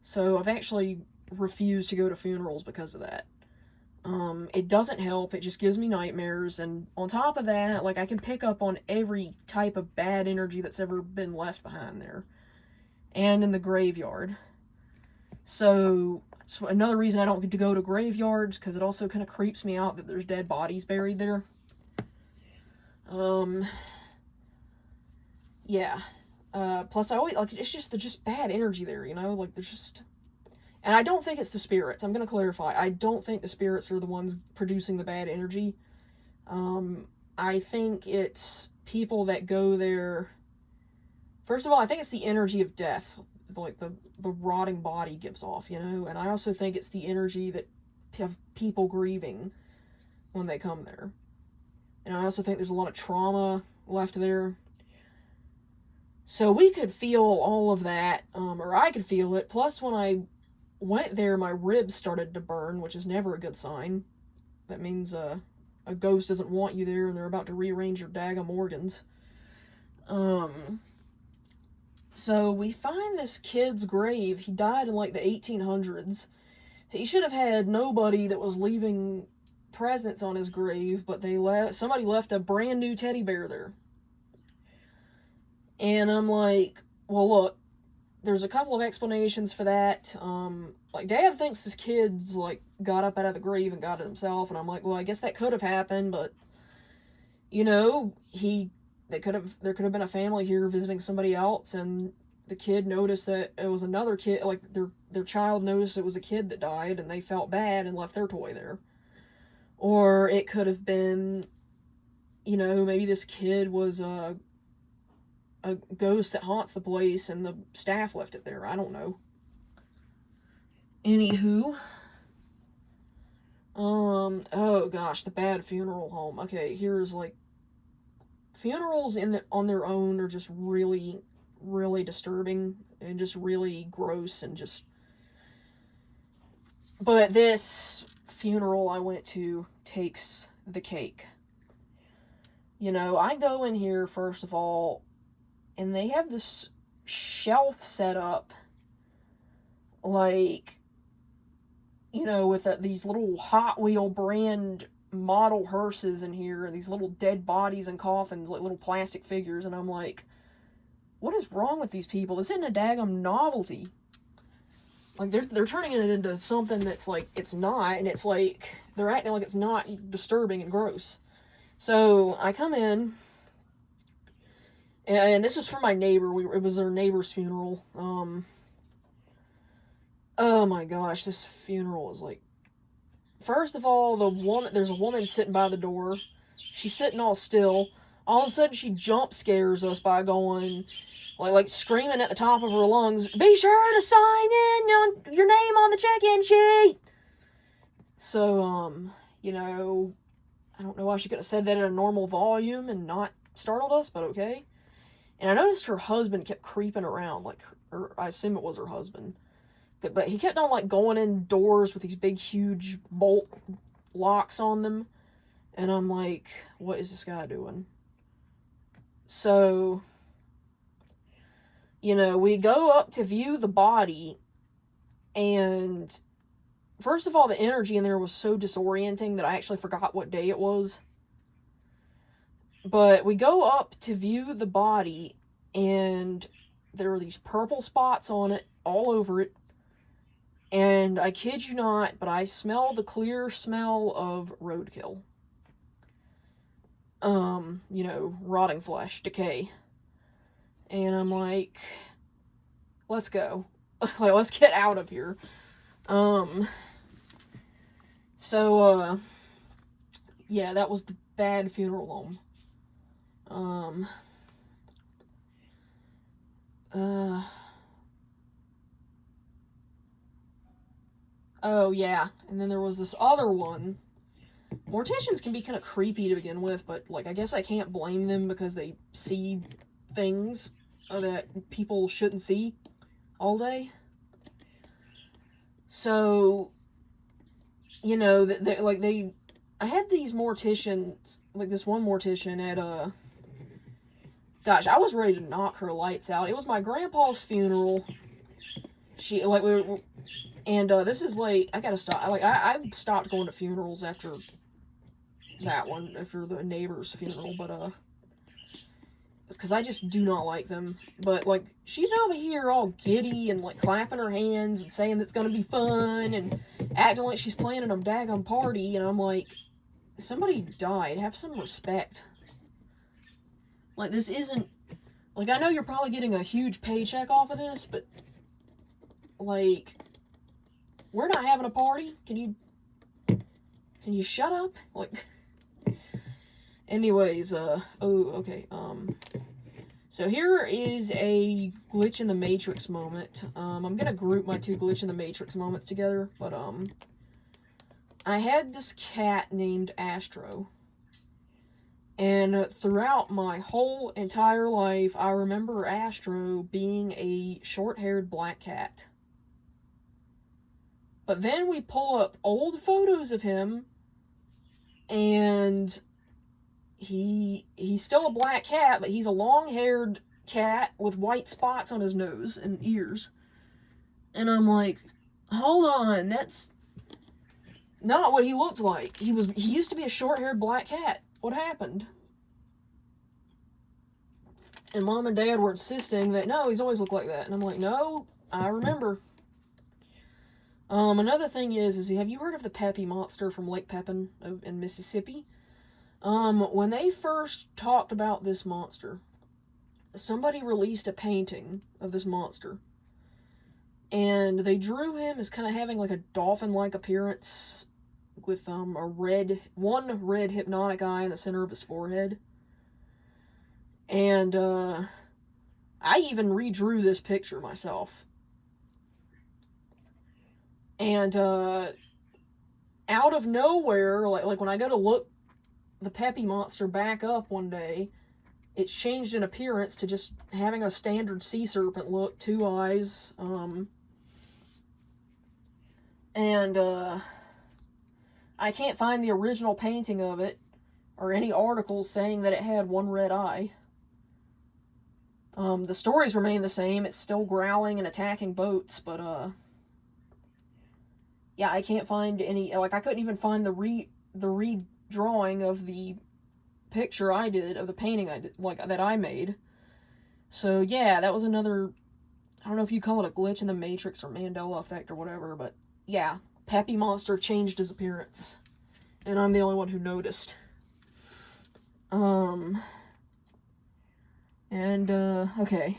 So I've actually refused to go to funerals because of that. It doesn't help, it just gives me nightmares, and on top of that, like, I can pick up on every type of bad energy that's ever been left behind there. And in the graveyard. So, it's another reason I don't get to go to graveyards, because it also kind of creeps me out that there's dead bodies buried there. Yeah. Plus I always, like, it's just bad energy there, you know? Like, there's just, And I don't think it's the spirits. I'm going to clarify. I don't think the spirits are the ones producing the bad energy. I think it's people that go there. First of all, I think it's the energy of death, like the rotting body gives off, you know? And I also think it's the energy that have people grieving when they come there. And I also think there's a lot of trauma left there. So we could feel all of that, or I could feel it. Plus, when I went there, my ribs started to burn, which is never a good sign. That means a ghost doesn't want you there and they're about to rearrange your daggum organs. So we find this kid's grave. He died in like the 1800s. He should have had nobody that was leaving presents on his grave, but somebody left a brand new teddy bear there. And I'm like, well, look, there's a couple of explanations for that. Like, Dad thinks this kid's, like, got up out of the grave and got it himself, and I'm like, well, I guess that could have happened, but, you know, there could have been a family here visiting somebody else, and the kid noticed that it was another kid, like, their child noticed it was a kid that died, and they felt bad and left their toy there. Or it could have been, you know, maybe this kid was a ghost that haunts the place and the staff left it there. I don't know. Anywho. Oh gosh, the bad funeral home. Okay, here's like, funerals on their own are just really, really disturbing and just really gross and just... But this funeral I went to takes the cake. You know, I go in here, first of all, and they have this shelf set up, like, you know, with these little Hot Wheel brand model hearses in here, and these little dead bodies and coffins, like little plastic figures, and I'm like, what is wrong with these people? This isn't a daggum novelty. Like, they're turning it into something that's, like, it's not, and it's like, they're acting like it's not disturbing and gross. So, I come in, and this is for my neighbor. It was our neighbor's funeral. Oh my gosh, this funeral is like... First of all, there's a woman sitting by the door. She's sitting all still. All of a sudden, she jump scares us by going, like screaming at the top of her lungs, "Be sure to sign in your name on the check-in sheet!" So, you know, I don't know why she could have said that at a normal volume and not startled us, but okay. And I noticed her husband kept creeping around, like, I assume it was her husband. But he kept on, like, going in doors with these big, huge bolt locks on them. And I'm like, what is this guy doing? So, you know, we go up to view the body, and first of all, the energy in there was so disorienting that I actually forgot what day it was. But we go up to view the body, and there are these purple spots on it, all over it. And I kid you not, but I smell the clear smell of roadkill. You know, rotting flesh, decay. And I'm like, let's go. Like, let's get out of here. So, yeah, that was the bad funeral home. Oh, yeah. And then there was this other one. Morticians can be kind of creepy to begin with, but, like, I guess I can't blame them because they see things that people shouldn't see all day. So, you know, I had these morticians, like this one mortician at, gosh, I was ready to knock her lights out. It was my grandpa's funeral. This is like, I gotta stop. I stopped going to funerals after that one, after the neighbor's funeral, but, because I just do not like them. But, like, she's over here all giddy and, like, clapping her hands and saying it's gonna be fun and acting like she's planning a daggone party, and I'm like, somebody died. Have some respect. Like, this isn't... Like, I know you're probably getting a huge paycheck off of this, but, like, we're not having a party. Can you shut up? Like, anyways, oh, okay, so here is a glitch in the Matrix moment. I'm gonna group my two glitch in the Matrix moments together, but, I had this cat named Astro, and throughout my whole entire life, I remember Astro being a short-haired black cat. But then we pull up old photos of him, and he's still a black cat, but he's a long-haired cat with white spots on his nose and ears. And I'm like, hold on, that's not what he looks like. He used to be a short-haired black cat. What happened? And Mom and Dad were insisting that, no, he's always looked like that. And I'm like, no, I remember. Another thing is have you heard of the Peppy monster from Lake Pepin in Mississippi? When they first talked about this monster, somebody released a painting of this monster. And they drew him as kind of having like a dolphin-like appearance with one red hypnotic eye in the center of his forehead. And I even redrew this picture myself. And out of nowhere, like when I go to look the Peppy monster back up one day, it's changed in appearance to just having a standard sea serpent look, 2 eyes, and I can't find the original painting of it, or any articles saying that it had one red eye. The stories remain the same, it's still growling and attacking boats, but, yeah, I can't find any, like, I couldn't even find the redrawing of the picture I did, of the painting I did, like, that I made. So, yeah, that was another, I don't know if you call it a glitch in the Matrix or Mandela effect or whatever, but, yeah, Peppy Monster changed his appearance. And I'm the only one who noticed. Okay.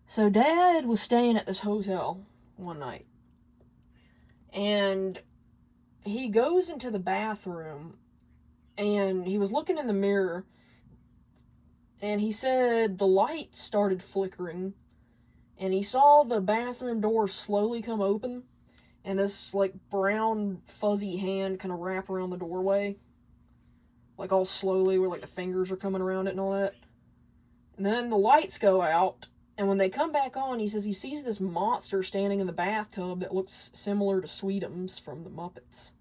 So, Dad was staying at this hotel one night. And he goes into the bathroom, and he was looking in the mirror, and he said the light started flickering, and he saw the bathroom door slowly come open, and this, like, brown, fuzzy hand kind of wrap around the doorway, like, all slowly, where, like, the fingers are coming around it and all that. And then the lights go out, and when they come back on, he says he sees this monster standing in the bathtub that looks similar to Sweetums from the Muppets.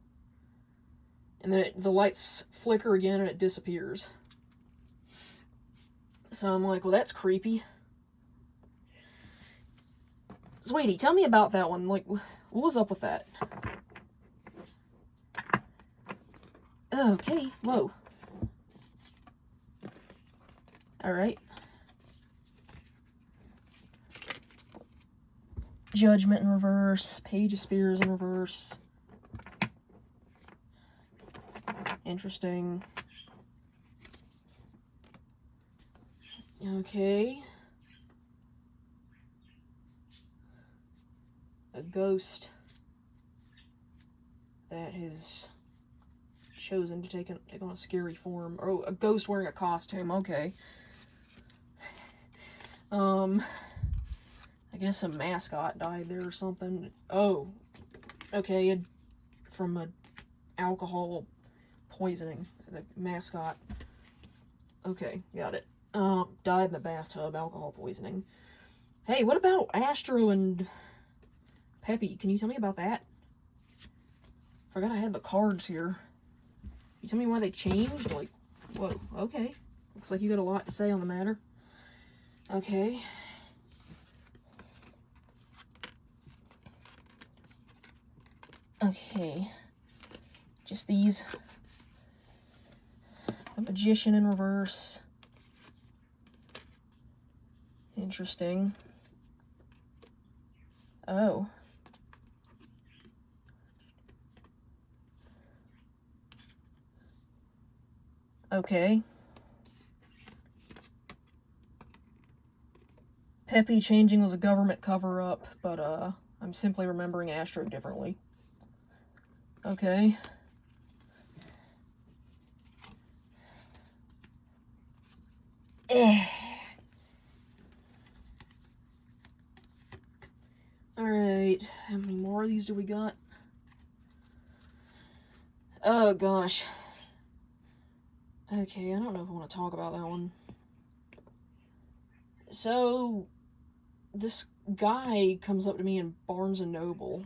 And then the lights flicker again and it disappears. So I'm like, well, that's creepy. Sweetie, tell me about that one. Like, what was up with that? Okay, whoa. Alright. Judgment in reverse. Page of Spears in reverse. Interesting. Okay. A ghost that has chosen to take on a scary form. Oh, a ghost wearing a costume. Okay. I guess a mascot died there or something. Oh, okay, from a alcohol poisoning. The mascot. Okay, got it. Died in the bathtub, alcohol poisoning. Hey, what about Astro and Peppy? Can you tell me about that? Forgot I had the cards here. You tell me why they changed? Like, whoa, okay. Looks like you got a lot to say on the matter. Okay. Okay. Just these. The Magician in reverse. Interesting. Oh. Okay. Peppy changing was a government cover-up, but, I'm simply remembering Astro differently. Okay. Alright, how many more of these do we got? Oh gosh. Okay, I don't know if I want to talk about that one. So, this guy comes up to me in Barnes & Noble,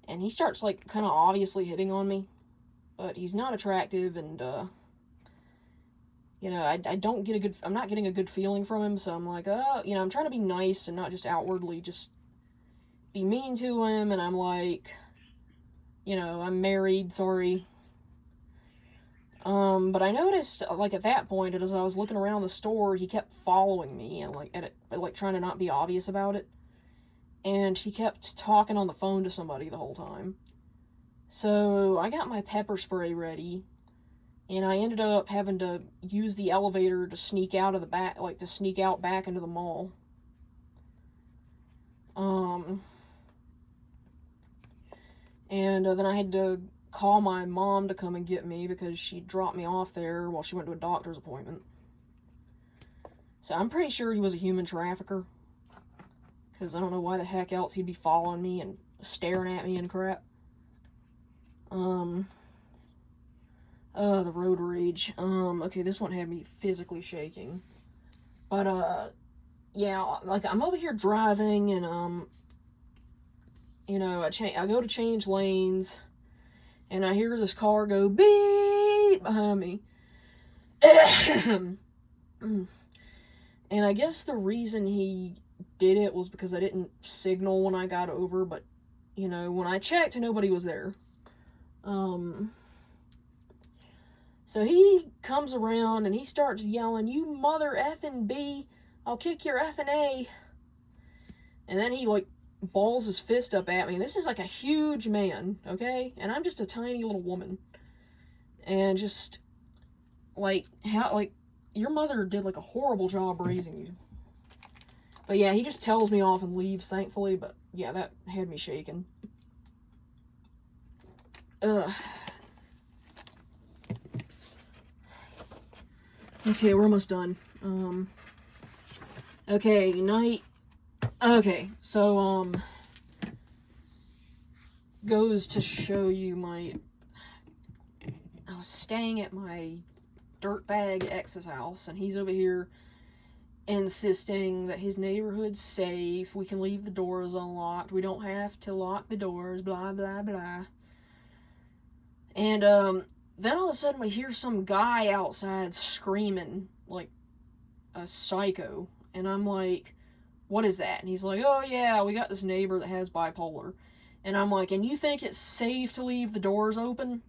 and he starts, like, kind of obviously hitting on me, but he's not attractive, and, you know, I don't get a good, I'm not getting a good feeling from him, so I'm like, oh, you know, I'm trying to be nice and not just outwardly just be mean to him, and I'm like, you know, I'm married, sorry. But I noticed, like, at that point, as I was looking around the store, he kept following me, and, like, trying to not be obvious about it, and he kept talking on the phone to somebody the whole time. So, I got my pepper spray ready, and I ended up having to use the elevator to sneak out of the back, like, to sneak out back into the mall. And then I had to call my mom to come and get me because she dropped me off there while she went to a doctor's appointment. So I'm pretty sure he was a human trafficker, because I don't know why the heck else he'd be following me and staring at me and crap. The road rage. Okay, this one had me physically shaking. But, yeah, like, I'm over here driving, and, you know, I go to change lanes, and I hear this car go beep behind me. And I guess the reason he did it was because I didn't signal when I got over, but, you know, when I checked, nobody was there. So he comes around and he starts yelling, "You mother effing B, I'll kick your effing A." And then he, like, balls his fist up at me. This is, like, a huge man, okay? And I'm just a tiny little woman. And just, like, how, like, your mother did, like, a horrible job raising you. But yeah, he just tells me off and leaves, thankfully. But yeah, that had me shaking. Ugh. Okay, we're almost done. Okay, night. Okay, so, goes to show you I was staying at my dirtbag ex's house, and he's over here insisting that his neighborhood's safe, we can leave the doors unlocked, we don't have to lock the doors, blah, blah, blah. And, then all of a sudden we hear some guy outside screaming like a psycho, and I'm like, what is that? And he's like, oh yeah, we got this neighbor that has bipolar. And I'm like, and you think it's safe to leave the doors open?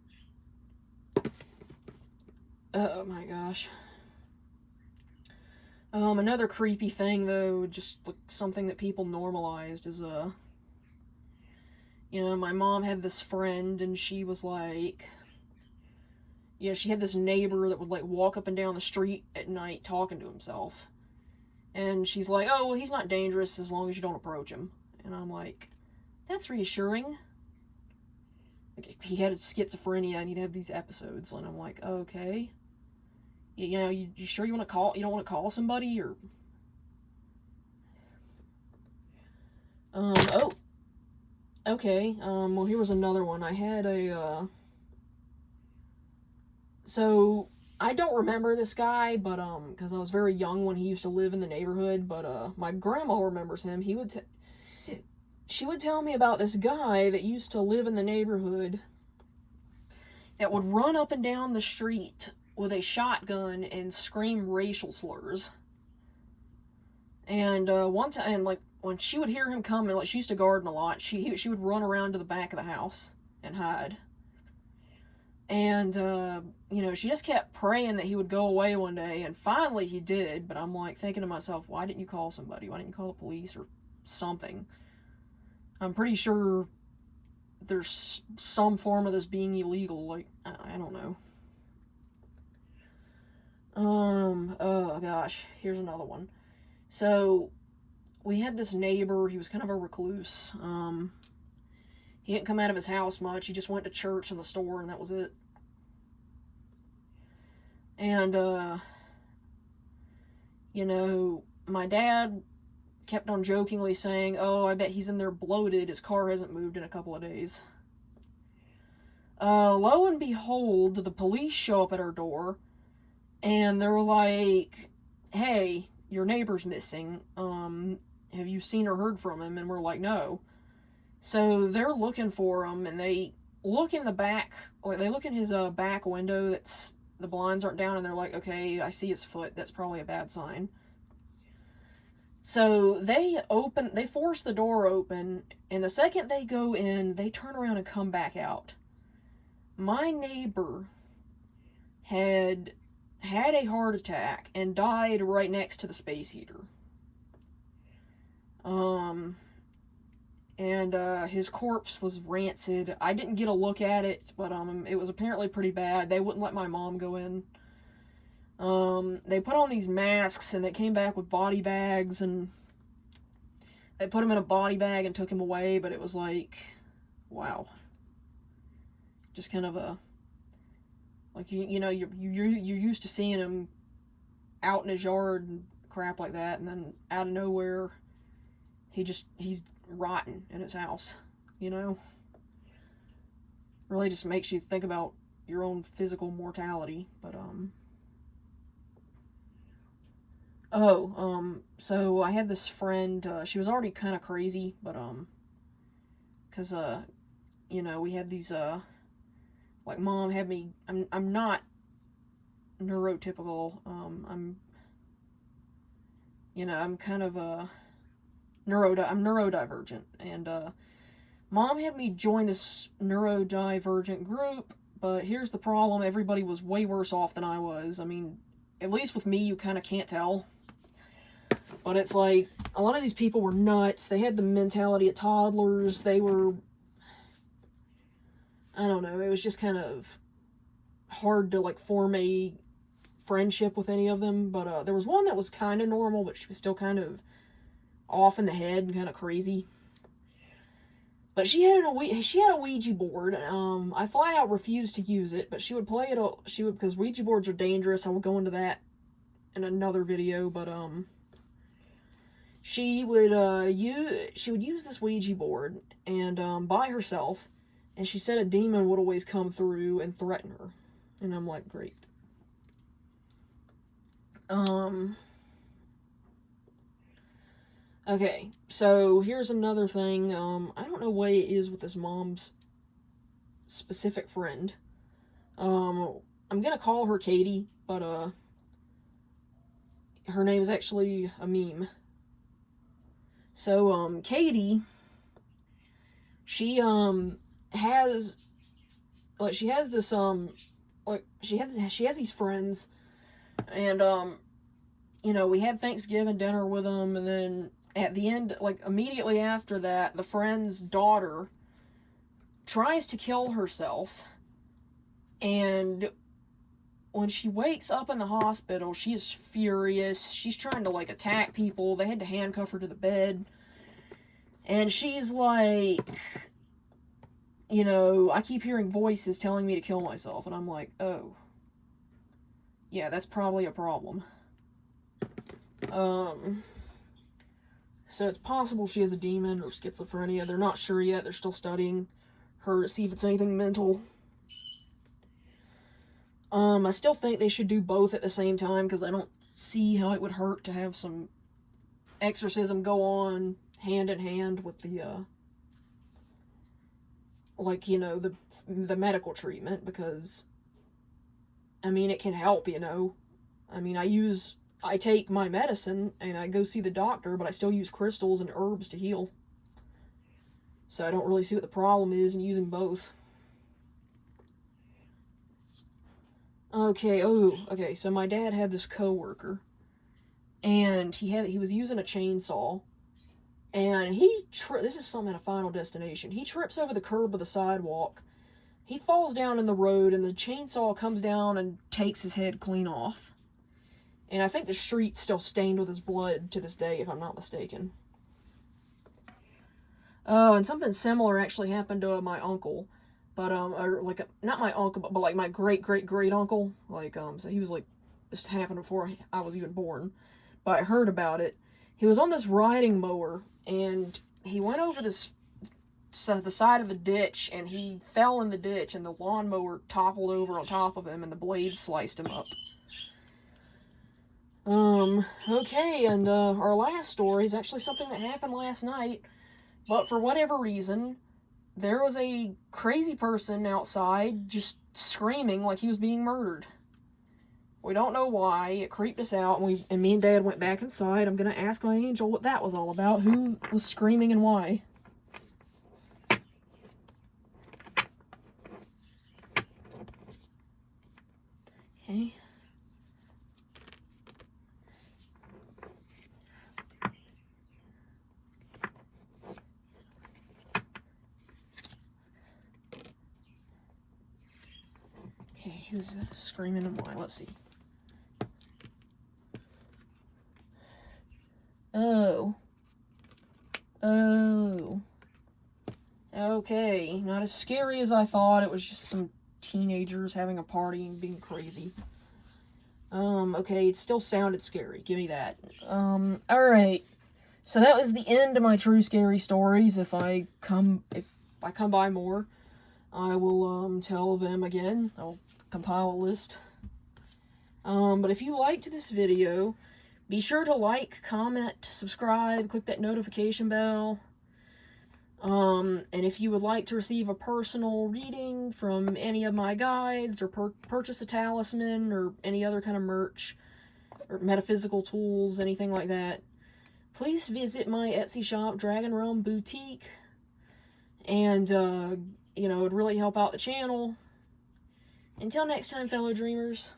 Oh my gosh. Another creepy thing, though, just something that people normalized is, you know, my mom had this friend, and she was like, yeah, she had this neighbor that would, like, walk up and down the street at night talking to himself. And she's like, oh, well, he's not dangerous as long as you don't approach him. And I'm like, that's reassuring. Like, he had schizophrenia, and he'd have these episodes, and I'm like, okay. You know, you sure you don't want to call somebody, or... Oh. Okay, well, here was another one. I had so, I don't remember this guy, but, because I was very young when he used to live in the neighborhood, but, my grandma remembers him. She would tell me about this guy that used to live in the neighborhood that would run up and down the street with a shotgun and scream racial slurs. And one time, and like when she would hear him coming, like she used to garden a lot, she would run around to the back of the house and hide. And you know, she just kept praying that he would go away one day, and finally he did. But I'm like thinking to myself, why didn't you call somebody? Why didn't you call the police or something? I'm pretty sure there's some form of this being illegal. Like, I don't know. Oh gosh, here's another one. So, we had this neighbor. He was kind of a recluse. He didn't come out of his house much. He just went to church and the store, and that was it. And, you know, my dad kept on jokingly saying, oh, I bet he's in there bloated. His car hasn't moved in a couple of days. Lo and behold, the police show up at our door, and they're like, hey, your neighbor's missing. Have you seen or heard from him? And we're like, no. So they're looking for him, and they look in the back, like they look in his back window that's, the blinds aren't down, and they're like, okay, I see his foot. That's probably a bad sign. So they force the door open, and the second they go in, they turn around and come back out. My neighbor had a heart attack and died right next to the space heater. His corpse was rancid. I didn't get a look at it, but it was apparently pretty bad. They wouldn't let my mom go in. They put on these masks, and they came back with body bags, and they put him in a body bag and took him away, but it was like, wow. Just kind of a, like, you know, you're used to seeing him out in his yard and crap like that, and then out of nowhere, he's rotten in his house, you know? Really just makes you think about your own physical mortality, but, so I had this friend, she was already kind of crazy, but, cause, you know, we had these, like, mom had me, I'm not neurotypical, I'm kind of, I'm neurodivergent, and, mom had me join this neurodivergent group, but here's the problem, everybody was way worse off than I was. I mean, at least with me, you kind of can't tell. But it's like, a lot of these people were nuts. They had the mentality of toddlers. They were, I don't know, it was just kind of hard to, like, form a friendship with any of them. But there was one that was kind of normal, but she was still kind of off in the head and kind of crazy. But she had a Ouija board. I flat out refused to use it, but she would play it. Because Ouija boards are dangerous. I will go into that in another video. But she would use this Ouija board and by herself, and she said a demon would always come through and threaten her. And I'm like, great. Okay, so here's another thing. I don't know what it is with this mom's specific friend. I'm gonna call her Katie, but her name is actually a meme. So Katie, she has this she has these friends, and you know, we had Thanksgiving dinner with them, and then at the end, like, immediately after that, the friend's daughter tries to kill herself, and when she wakes up in the hospital, she is furious. She's trying to, like, attack people. They had to handcuff her to the bed, and she's like, you know, I keep hearing voices telling me to kill myself, and I'm like, oh, yeah, that's probably a problem. So it's possible she has a demon or schizophrenia. They're not sure yet. They're still studying her to see if it's anything mental. I still think they should do both at the same time, because I don't see how it would hurt to have some exorcism go on hand in hand with the, like, you know, the medical treatment, because, I mean, it can help, you know. I mean, I take my medicine, and I go see the doctor, but I still use crystals and herbs to heal. So I don't really see what the problem is in using both. Okay, so my dad had this coworker, and he was using a chainsaw, and this is something at a Final Destination. He trips over the curb of the sidewalk, he falls down in the road, and the chainsaw comes down and takes his head clean off. And I think the street's still stained with his blood to this day, if I'm not mistaken. Oh, and something similar actually happened to my uncle, but or like not my uncle, but like my great great great uncle. Like so he was like this happened before I was even born, but I heard about it. He was on this riding mower and he went over this the side of the ditch and he fell in the ditch and the lawnmower toppled over on top of him and the blade sliced him up. Okay, and our last story is actually something that happened last night, but for whatever reason, there was a crazy person outside just screaming like he was being murdered. We don't know why. It creeped us out, and me and Dad went back inside. I'm gonna ask my angel what that was all about. Who was screaming and why? Okay. Okay, who's screaming and why? Let's see. Oh. Oh. Okay, not as scary as I thought. It was just some teenagers having a party and being crazy. Okay, it still sounded scary. Give me that. Alright. So that was the end of my true scary stories. If I come by more, I will tell them again. I'll compile a list. But if you liked this video, be sure to like, comment, subscribe, click that notification bell. And if you would like to receive a personal reading from any of my guides, or purchase a talisman, or any other kind of merch, or metaphysical tools, anything like that, please visit my Etsy shop, Dragon Realm Boutique. And, you know, it'd really help out the channel. Until next time, fellow dreamers.